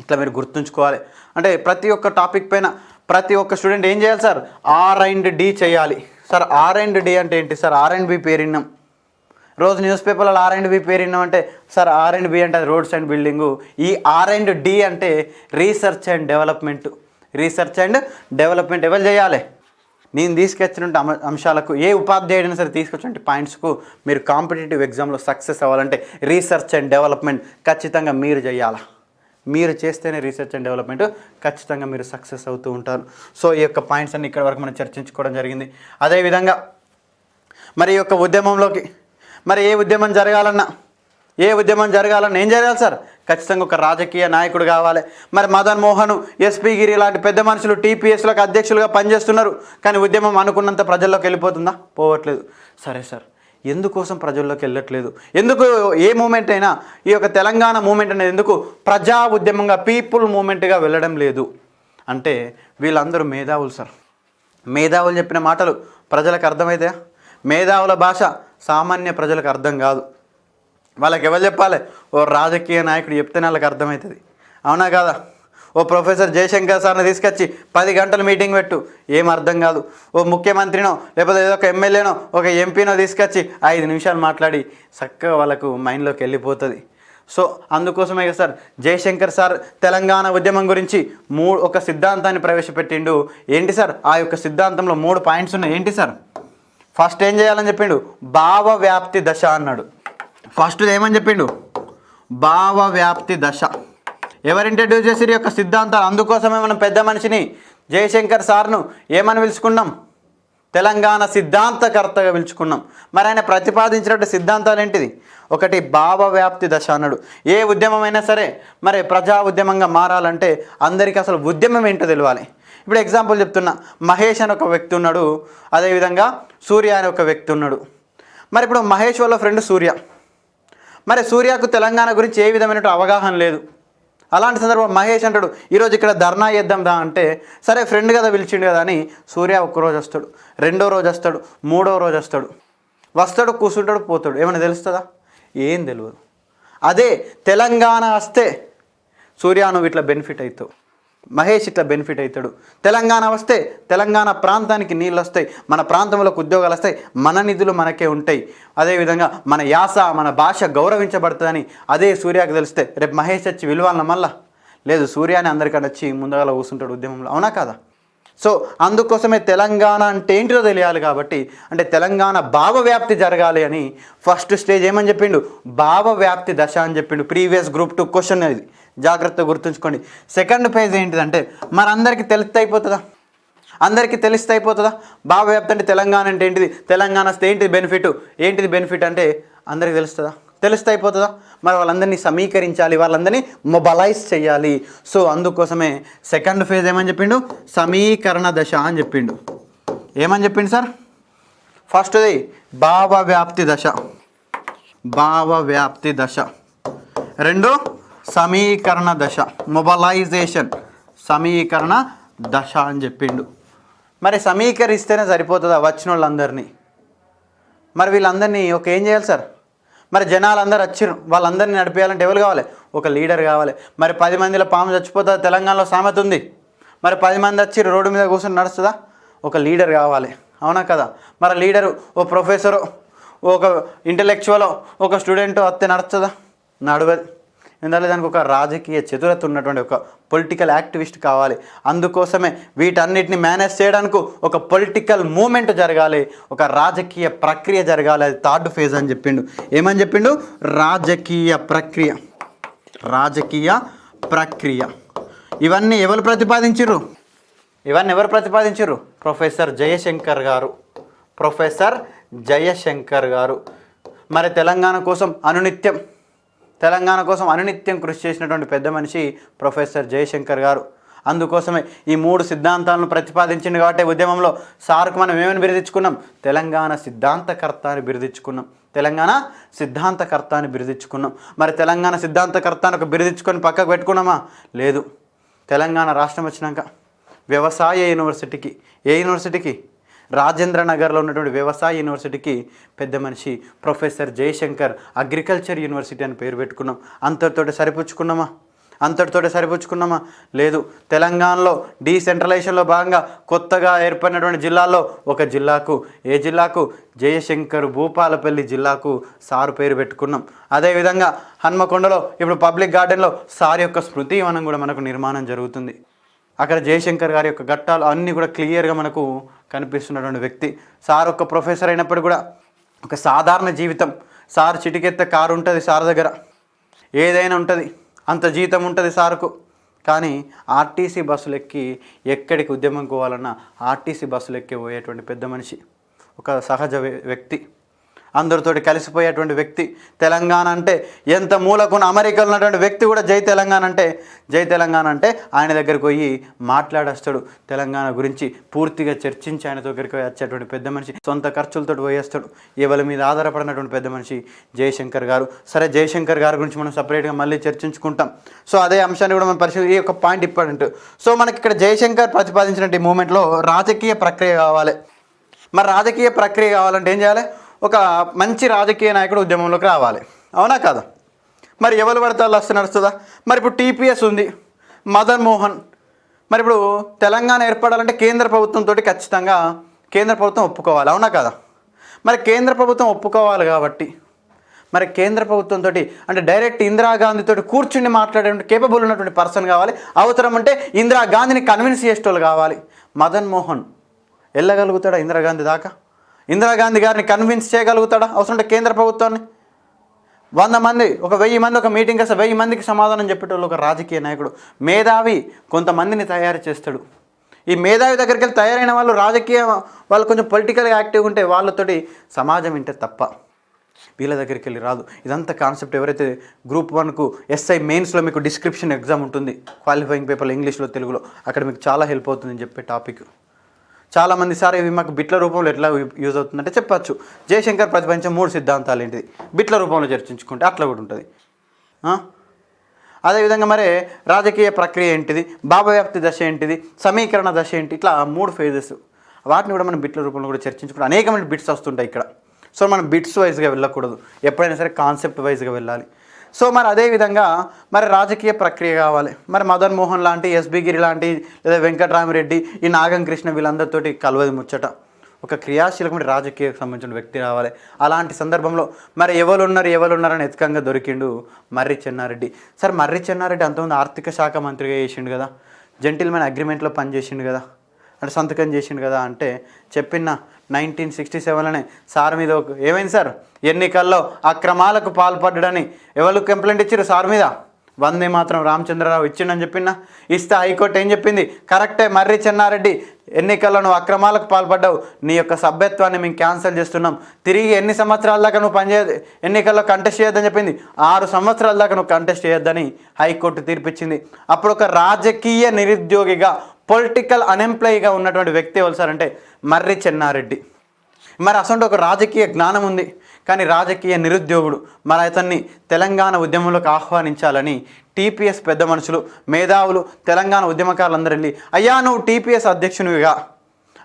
Speaker 1: ఇట్లా మీరు గుర్తుంచుకోవాలి. అంటే ప్రతి ఒక్క టాపిక్ పైన ప్రతి ఒక్క స్టూడెంట్ ఏం చేయాలి సార్? R&D చేయాలి. సార్ R&D అంటే ఏంటి సార్? R&B పేరు విన్నాం రోజు న్యూస్ పేపర్లో. R&B పేరు విన్నాం అంటే సార్ R&B అంటే అది రోడ్స్ అండ్ బిల్డింగు. ఈ R&D అంటే రీసెర్చ్ అండ్ డెవలప్మెంట్. ఎవరు చేయాలి? నేను తీసుకొచ్చినటువంటి అంశాలకు ఏ ఉపాధ్యాయుడైనా సరే తీసుకొచ్చినటువంటి పాయింట్స్కు మీరు కాంపిటేటివ్ ఎగ్జామ్లో సక్సెస్ అవ్వాలంటే రీసెర్చ్ అండ్ డెవలప్మెంట్ ఖచ్చితంగా మీరు చేయాలా. మీరు చేస్తేనే రీసెర్చ్ అండ్ డెవలప్మెంట్ ఖచ్చితంగా మీరు సక్సెస్ అవుతూ ఉంటారు. సో ఈ యొక్క పాయింట్స్ అన్ని ఇక్కడ వరకు మనం చర్చించుకోవడం జరిగింది. అదేవిధంగా మరి ఈ యొక్క ఉద్యమంలోకి మరి ఏ ఉద్యమం జరగాలన్నా ఏం జరగాలి సార్? ఖచ్చితంగా ఒక రాజకీయ నాయకుడు కావాలి. మరి మదన్ మోహన్, ఎస్పీ గిరి లాంటి పెద్ద మనుషులు టీపీఎస్లకు అధ్యక్షులుగా పనిచేస్తున్నారు. కానీ ఉద్యమం అనుకున్నంత ప్రజల్లోకి వెళ్ళిపోతుందా? పోవట్లేదు. సరే సార్, ఎందుకోసం ప్రజల్లోకి వెళ్ళట్లేదు? ఎందుకు ఏ మూమెంట్ అయినా ఈ యొక్క తెలంగాణ మూమెంట్ అనేది ఎందుకు ప్రజా ఉద్యమంగా పీపుల్ మూమెంట్గా వెళ్ళడం లేదు అంటే వీళ్ళందరూ మేధావులు సార్. మేధావులు చెప్పిన మాటలు ప్రజలకు అర్థమవుతాయా? మేధావుల భాష సామాన్య ప్రజలకు అర్థం కాదు. వాళ్ళకి ఎవరు చెప్పాలి? ఓ రాజకీయ నాయకుడు చెప్తేనే వాళ్ళకి అర్థమవుతుంది. అవునా కాదా? ఓ ప్రొఫెసర్ జయశంకర్ సార్ని తీసుకొచ్చి 10 గంటలు మీటింగ్ పెట్టు, ఏం అర్థం కాదు. ఓ ముఖ్యమంత్రినో లేకపోతే ఏదో ఒక ఎమ్మెల్యేనో ఒక ఎంపీనో తీసుకొచ్చి 5 నిమిషాలు మాట్లాడి చక్కగా వాళ్ళకు మైండ్లోకి వెళ్ళిపోతుంది. సో అందుకోసమే కదా సార్ జయశంకర్ సార్ తెలంగాణ ఉద్యమం గురించి ఒక సిద్ధాంతాన్ని ప్రవేశపెట్టిండు. ఏంటి సార్? ఆ యొక్క సిద్ధాంతంలో 3 పాయింట్స్ ఉన్నాయి. ఏంటి సార్? ఫస్ట్ ఏం చేయాలని చెప్పిండు? భావ వ్యాప్తి దశ అన్నాడు. ఫస్ట్ ఏమని చెప్పిండు? భావ వ్యాప్తి దశ. ఎవరు ఇంట్రడ్యూస్ చేసిరు యొక్క సిద్ధాంతాలు? అందుకోసమే మనం పెద్ద మనిషిని జయశంకర్ సార్ను ఏమని పిలుచుకున్నాం? తెలంగాణ సిద్ధాంతకర్తగా పిలుచుకున్నాం. మరి ఆయన ప్రతిపాదించినట్టు సిద్ధాంతాలు ఏంటిది? ఒకటి భావ వ్యాప్తి దశ అన్నాడు. ఏ ఉద్యమమైనా సరే మరి ప్రజా ఉద్యమంగా మారాలంటే అందరికీ అసలు ఉద్యమం ఏంటో తెలియాలి. ఇప్పుడు ఎగ్జాంపుల్ చెప్తున్నా, మహేష్ అని ఒక వ్యక్తి ఉన్నాడు, అదేవిధంగా సూర్య అని ఒక వ్యక్తి ఉన్నాడు. మరి ఇప్పుడు మహేష్ వాళ్ళ ఫ్రెండ్ సూర్య. మరి సూర్యకు తెలంగాణ గురించి ఏ విధమైన అవగాహన లేదు. అలాంటి సందర్భం మహేష్ అంటాడు, ఈరోజు ఇక్కడ ధర్నా చేద్దాం దా అంటే, సరే ఫ్రెండ్ కదా పిలిచిండు కదా అని సూర్య ఒక్కరోజు వస్తాడు, 2వ రోజు వస్తాడు, 3వ రోజు వస్తాడు, కూర్చుంటాడు, పోతాడు. ఏమైనా తెలుస్తుందా? ఏం తెలియదు. అదే తెలంగాణ వస్తే సూర్య నువ్వు ఇట్లా బెనిఫిట్ అవుతావు, మహేష్ ఇట్లా బెనిఫిట్ అవుతాడు. తెలంగాణ వస్తే తెలంగాణ ప్రాంతానికి నీళ్ళు వస్తాయి, మన ప్రాంతంలోకి ఉద్యోగాలు వస్తాయి, మన నిధులు మనకే ఉంటాయి, అదేవిధంగా మన యాస మన భాష గౌరవించబడుతుందని అదే సూర్యకు తెలిస్తే రేపు మహేష్ వచ్చి విలువాలన్న మళ్ళా లేదు, సూర్యాని అందరికన్నా వచ్చి ముందుగా కూర్చుంటాడు ఉద్యమంలో. అవునా కదా? సో అందుకోసమే తెలంగాణ అంటే ఏంటిదో తెలియాలి. కాబట్టి అంటే తెలంగాణ భావవ్యాప్తి జరగాలి అని ఫస్ట్ స్టేజ్ ఏమని చెప్పిండు? భావవ్యాప్తి దశ అని చెప్పిండు. ప్రీవియస్ గ్రూప్ 2 క్వశ్చన్ అది జాగ్రత్తగా గుర్తుంచుకోండి. సెకండ్ పేజ్ ఏంటిదంటే మరి అందరికీ తెలిస్తే అయిపోతుందా? భావవ్యాప్తి అంటే తెలంగాణ అంటే ఏంటిది, తెలంగాణ వస్తే ఏంటిది బెనిఫిట్ అంటే అందరికీ తెలిస్తే అయిపోతుందా? మరి వాళ్ళందరినీ సమీకరించాలి, వాళ్ళందరినీ మొబలైజ్ చేయాలి. సో అందుకోసమే సెకండ్ ఫేజ్ ఏమని చెప్పిండు? సమీకరణ దశ అని చెప్పిండు. ఏమని చెప్పిండు సార్? ఫస్ట్ది భావవ్యాప్తి దశ, 2 సమీకరణ దశ, మొబలైజేషన్ సమీకరణ దశ అని చెప్పిండు. మరి సమీకరిస్తేనే సరిపోతుందా వచ్చిన వాళ్ళందరినీ? మరి వీళ్ళందరినీ ఏం చేయాలి సార్? మరి జనాలు అందరూ వచ్చిర్రు, వాళ్ళందరినీ నడిపేయాలంటే ఎవరు కావాలి? ఒక లీడర్ కావాలి. మరి 10 మందిలో పాము చచ్చిపోతుందా? తెలంగాణలో సామెత ఉంది. మరి 10 మంది వచ్చిర్రు రోడ్డు మీద కూర్చొని నడుస్తుందా? ఒక లీడర్ కావాలి. అవునా కదా? మరి లీడరు ఓ ప్రొఫెసరు, ఒక ఇంటలెక్చువలో, ఒక స్టూడెంటు వస్తే నడుస్తుందా? నడవదు. ఎందుకంటే దానికి ఒక రాజకీయ చతురత ఉన్నటువంటి ఒక పొలిటికల్ యాక్టివిస్ట్ కావాలి. అందుకోసమే వీటన్నిటిని మేనేజ్ చేయడానికి ఒక పొలిటికల్ మూమెంట్ జరగాలి, ఒక రాజకీయ ప్రక్రియ జరగాలి. అది 3rd ఫేజ్ అని చెప్పిండు. ఏమని చెప్పిండు? రాజకీయ ప్రక్రియ. ఇవన్నీ ఎవరు ప్రతిపాదించారు? ప్రొఫెసర్ జయశంకర్ గారు. మరి తెలంగాణ కోసం అనునిత్యం కృషి చేసినటువంటి పెద్ద మనిషి ప్రొఫెసర్ జయశంకర్ గారు. అందుకోసమే ఈ 3 సిద్ధాంతాలను ప్రతిపాదించింది. కాబట్టి ఉద్యమంలో సార్కు మనం ఏమని బిరుదించుకున్నాం? తెలంగాణ సిద్ధాంతకర్త అని బిరుదించుకున్నాం. మరి తెలంగాణ సిద్ధాంతకర్త అని ఒక బిరుదించుకొని పక్కకు పెట్టుకున్నామా? లేదు. తెలంగాణ రాష్ట్రం వచ్చినాక వ్యవసాయ యూనివర్సిటీకి రాజేంద్ర నగర్లో ఉన్నటువంటి వ్యవసాయ యూనివర్సిటీకి పెద్ద మనిషి ప్రొఫెసర్ జయశంకర్ అగ్రికల్చర్ యూనివర్సిటీ అని పేరు పెట్టుకున్నాం. అంతటితోటి సరిపుచ్చుకున్నామా? లేదు. తెలంగాణలో డీసెంట్రలైజేషన్లో భాగంగా కొత్తగా ఏర్పడినటువంటి జిల్లాల్లో ఒక జిల్లాకు జయశంకర్ భూపాలపల్లి జిల్లాకు సారు పేరు పెట్టుకున్నాం. అదేవిధంగా హన్మకొండలో ఇప్పుడు పబ్లిక్ గార్డెన్లో సార్ యొక్క స్మృతి వనం కూడా మనకు నిర్మాణం జరుగుతుంది. అక్కడ జయశంకర్ గారి యొక్క ఘట్టాలు అన్నీ కూడా క్లియర్గా మనకు కనిపిస్తున్నటువంటి వ్యక్తి. సార్ ఒక ప్రొఫెసర్ అయినప్పుడు కూడా ఒక సాధారణ జీవితం. సార్ చిటికెత్త కారు ఉంటుంది సార్ దగ్గర, ఏదైనా ఉంటుంది, అంత జీతం ఉంటుంది సార్కు. కానీ ఆర్టీసీ బస్సులు ఎక్కి ఎక్కడికి ఉద్యమం పోవాలన్నా ఆర్టీసీ బస్సులు ఎక్కి పోయేటువంటి పెద్ద మనిషి, ఒక సహజ వ్యక్తి, అందరితోటి కలిసిపోయేటువంటి వ్యక్తి. తెలంగాణ అంటే ఎంత మూలకున్న అమెరికాలో ఉన్నటువంటి వ్యక్తి కూడా జై తెలంగాణ అంటే ఆయన దగ్గరికి పోయి మాట్లాడేస్తాడు. తెలంగాణ గురించి పూర్తిగా చర్చించి ఆయన దగ్గరికి వచ్చేటువంటి పెద్ద మనిషి. సొంత ఖర్చులతో పోయేస్తాడు. ఎవరి మీద ఆధారపడినటువంటి పెద్ద మనిషి జయశంకర్ గారు. సరే, జయశంకర్ గారి గురించి మనం సపరేట్గా మళ్ళీ చర్చించుకుంటాం. సో అదే అంశాన్ని కూడా మనం పరిశీలి. ఈ యొక్క పాయింట్ ఇంపార్టెంట్. సో మనకి ఇక్కడ జయశంకర్ ప్రతిపాదించిన ఈ మూమెంట్లో రాజకీయ ప్రక్రియ కావాలి. మరి రాజకీయ ప్రక్రియ కావాలంటే ఏం చేయాలి? ఒక మంచి రాజకీయ నాయకుడు ఉద్యమంలోకి రావాలి, అవునా కదా? మరి ఎవరు పడితే వాళ్ళు వస్తే నడుస్తుందా? మరి ఇప్పుడు టీపీఎస్ ఉంది, మదన్ మోహన్. మరి ఇప్పుడు తెలంగాణ ఏర్పడాలంటే కేంద్ర ప్రభుత్వంతో ఖచ్చితంగా కేంద్ర ప్రభుత్వం ఒప్పుకోవాలి, అవునా కదా? మరి కేంద్ర ప్రభుత్వం ఒప్పుకోవాలి కాబట్టి మరి కేంద్ర ప్రభుత్వంతో అంటే డైరెక్ట్ ఇందిరాగాంధీతో కూర్చుని మాట్లాడే కేపబుల్ ఉన్నటువంటి పర్సన్ కావాలి. అవసరం అంటే ఇందిరాగాంధీని కన్విన్స్ చేసేటోళ్ళు కావాలి. మదన్ మోహన్ వెళ్ళగలుగుతాడా ఇందిరాగాంధీ దాకా? ఇందిరాగాంధీ గారిని కన్విన్స్ చేయగలుగుతాడా? అవసరం అంటే కేంద్ర ప్రభుత్వాన్ని? 100 మంది, ఒక 1000 మంది ఒక మీటింగ్ వస్తే 1000 మందికి సమాధానం చెప్పేటోళ్ళు ఒక రాజకీయ నాయకుడు. మేధావి కొంతమందిని తయారు చేస్తాడు. ఈ మేధావి దగ్గరికి వెళ్ళి తయారైన వాళ్ళు రాజకీయ వాళ్ళు కొంచెం పొలిటికల్గా యాక్టివ్గా ఉంటే వాళ్ళతోటి సమాజం వింటే తప్ప వీళ్ళ దగ్గరికి వెళ్ళి రాదు. ఇదంతా కాన్సెప్ట్. ఎవరైతే గ్రూప్ 1కు ఎస్ఐ మెయిన్స్లో మీకు డిస్క్రిప్షన్ ఎగ్జామ్ ఉంటుంది, క్వాలిఫైయింగ్ పేపర్లో ఇంగ్లీష్లో తెలుగులో, అక్కడ మీకు చాలా హెల్ప్ అవుతుందని చెప్పే టాపిక్. చాలామంది సార్ ఇవి మాకు బిట్ల రూపంలో ఎట్లా యూజ్ అవుతుందంటే చెప్పచ్చు. జయశంకర్ ప్రతిపాదించే 3 సిద్ధాంతాలు ఏంటిది బిట్ల రూపంలో చర్చించుకుంటే అట్లా కూడా ఉంటుంది. అదేవిధంగా మరి రాజకీయ ప్రక్రియ ఏంటిది, భావవ్యాప్తి దశ ఏంటిది, సమీకరణ దశ ఏంటి, ఇట్లా 3 ఫేజెస్. వాటిని కూడా మనం బిట్ల రూపంలో కూడా చర్చించుకుంటే అనేకమైన బిట్స్ వస్తుంటాయి ఇక్కడ. సో మనం బిట్స్ వైజ్గా వెళ్ళకూడదు, ఎప్పుడైనా సరే కాన్సెప్ట్ వైజ్గా వెళ్ళాలి. సో మరి అదేవిధంగా మరి రాజకీయ ప్రక్రియ కావాలి. మరి మదన్ మోహన్ లాంటి, ఎస్బి గిరి లాంటి, లేదా వెంకటరామిరెడ్డి, ఈ నాగం కృష్ణ వీళ్ళందరితోటి కలవది ముచ్చట. ఒక క్రియాశీలకమైన రాజకీయకు సంబంధించిన వ్యక్తి రావాలి. అలాంటి సందర్భంలో మరి ఎవరు ఉన్నారని ఎత్తుకంగా దొరికిండు మర్రి చెన్నారెడ్డి. సార్ మర్రి చెన్నారెడ్డి అంతకుముందు ఆర్థిక శాఖ మంత్రిగా చేసిండు కదా, జెంటిల్మెన్ అగ్రిమెంట్లో పనిచేసిండు కదా, అంటే సంతకం చేసిండు కదా. అంటే చెప్పిన 1967లోనే సార్ మీద ఏమైంది సార్, ఎన్నికల్లో అక్రమాలకు పాల్పడ్డాడని ఎవరు కంప్లైంట్ ఇచ్చారు సార్ మీద? వందే మాత్రం రామచంద్రరావు ఇచ్చిండని చెప్పినా. ఇస్తే హైకోర్టు ఏం చెప్పింది? కరెక్టే మర్రి చెన్నారెడ్డి, ఎన్నికల్లో నువ్వు అక్రమాలకు పాల్పడ్డావు, నీ యొక్క సభ్యత్వాన్ని మేము క్యాన్సిల్ చేస్తున్నాం, తిరిగి ఎన్ని సంవత్సరాల దాకా నువ్వు ఎన్నికల్లో కంటెస్ట్ చేయొద్దని చెప్పింది. 6 సంవత్సరాల దాకా నువ్వు కంటెస్ట్ చేయొద్దని హైకోర్టు తీర్పిచ్చింది. అప్పుడు ఒక రాజకీయ నిరుద్యోగిగా, పొలిటికల్ అన్ఎంప్లాయీగా ఉన్నటువంటి వ్యక్తి ఎవరు సార్ అంటే మర్రి చెన్నారెడ్డి. మరి అసలు ఒక రాజకీయ జ్ఞానం ఉంది కానీ రాజకీయ నిరుద్యోగుడు. మరి అతన్ని తెలంగాణ ఉద్యమంలోకి ఆహ్వానించాలని టీపీఎస్ పెద్ద మనుషులు, మేధావులు, తెలంగాణ ఉద్యమకారులందరూ వెళ్ళి అయ్యా నువ్వు టీపీఎస్ అధ్యక్షునివిగా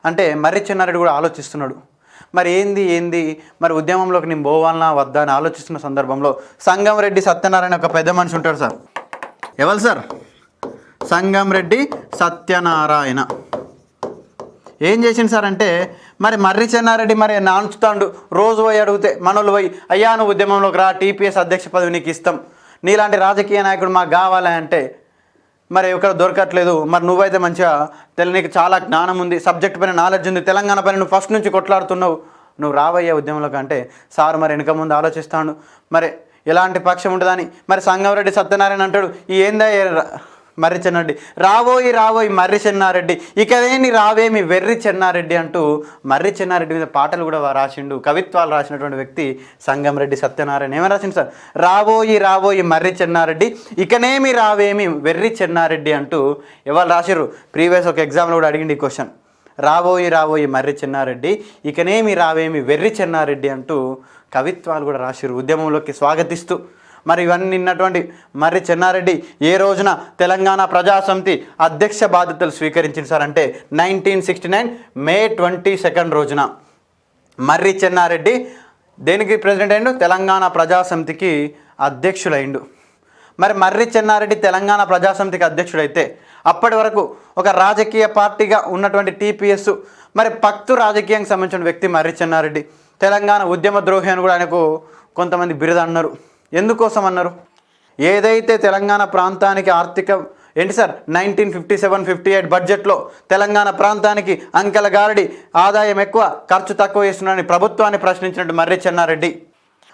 Speaker 1: అంటే మర్రి చెన్నారెడ్డి కూడా ఆలోచిస్తున్నాడు. మరి ఏంది మరి ఉద్యమంలోకి నేను పోవాలన్నా వద్దా అని ఆలోచిస్తున్న సందర్భంలో సంగంరెడ్డి సత్యనారాయణ ఒక పెద్ద మనిషి ఉంటాడు సార్. ఎవరు సార్? సంగంరెడ్డి సత్యనారాయణ. ఏం చేసింది సార్ అంటే మరి మర్రి చెన్నారెడ్డి మరి నాంచుతాడు. రోజు పోయి అడిగితే మనోళ్ళు పోయి అయ్యా నువ్వు ఉద్యమంలోకి రా, టీపీఎస్ అధ్యక్ష పదవి నీకు ఇస్తాం, నీలాంటి రాజకీయ నాయకుడు మాకు కావాలి అంటే మరి ఇక్కడ దొరకట్లేదు. మరి నువ్వైతే మంచిగా నీకు చాలా జ్ఞానం ఉంది, సబ్జెక్ట్ పైన నాలెడ్జ్ ఉంది, తెలంగాణ పైన నువ్వు ఫస్ట్ నుంచి కొట్లాడుతున్నావు, నువ్వు రావయ్యా ఉద్యమంలోకి అంటే సార్ మరి వెనక ముందు ఆలోచిస్తాడు. మరి ఎలాంటి పక్షం ఉంటుందని మరి సంగంరెడ్డి సత్యనారాయణ అంటాడు, ఈ ఏందా మర్రి చెన్నారెడ్డి, రావోయి మర్రి చెన్నారెడ్డి, ఇకవేమి రావేమి వెర్రి చెన్నారెడ్డి అంటూ మర్రి చెన్నారెడ్డి మీద పాటలు కూడా రాసిండు, కవిత్వాలు రాసినటువంటి వ్యక్తి సంగంరెడ్డి సత్యనారాయణ. ఏమని రాసిండు సార్? రావోయి మర్రి చెన్నారెడ్డి, ఇకనేమి రావేమి వెర్రి చెన్నారెడ్డి అంటూ ఎవరు రాసిర్రు? ప్రీవియస్ ఒక ఎగ్జామ్లో కూడా అడిగింది ఈ క్వశ్చన్. రావోయి మర్రి చెన్నారెడ్డి, ఇకనేమి రావేమి వెర్రి చెన్నారెడ్డి అంటూ కవిత్వాలు కూడా రాసిర్రు ఉద్యమంలోకి స్వాగతిస్తూ. మరి ఇవన్నీ నిన్నటువంటి మర్రి చెన్నారెడ్డి ఏ రోజున తెలంగాణ ప్రజాసమితి అధ్యక్ష బాధ్యతలు స్వీకరించింది సార్ అంటే 1969 మే 22 రోజున మర్రి చెన్నారెడ్డి దేనికి ప్రెసిడెంట్ అయిండు? తెలంగాణ ప్రజాసమితికి అధ్యక్షుడైండు. మరి మర్రి చెన్నారెడ్డి తెలంగాణ ప్రజాసమితికి అధ్యక్షుడైతే అప్పటి వరకు ఒక రాజకీయ పార్టీగా ఉన్నటువంటి టీపీఎస్ మరి పక్తు రాజకీయానికి సంబంధించిన వ్యక్తి మర్రి చెన్నారెడ్డి. తెలంగాణ ఉద్యమ ద్రోహి అని కూడా ఆయనకు కొంతమంది బిరుదు అన్నారు. ఎందుకోసం అన్నారు? ఏదైతే తెలంగాణ ప్రాంతానికి ఆర్థిక ఏంటి సార్ 1957-58 బడ్జెట్లో తెలంగాణ ప్రాంతానికి అంకెల గారడి, ఆదాయం ఎక్కువ ఖర్చు తక్కువ చేస్తున్నారని ప్రభుత్వాన్ని ప్రశ్నించినట్టు మర్రి చెన్నారెడ్డి.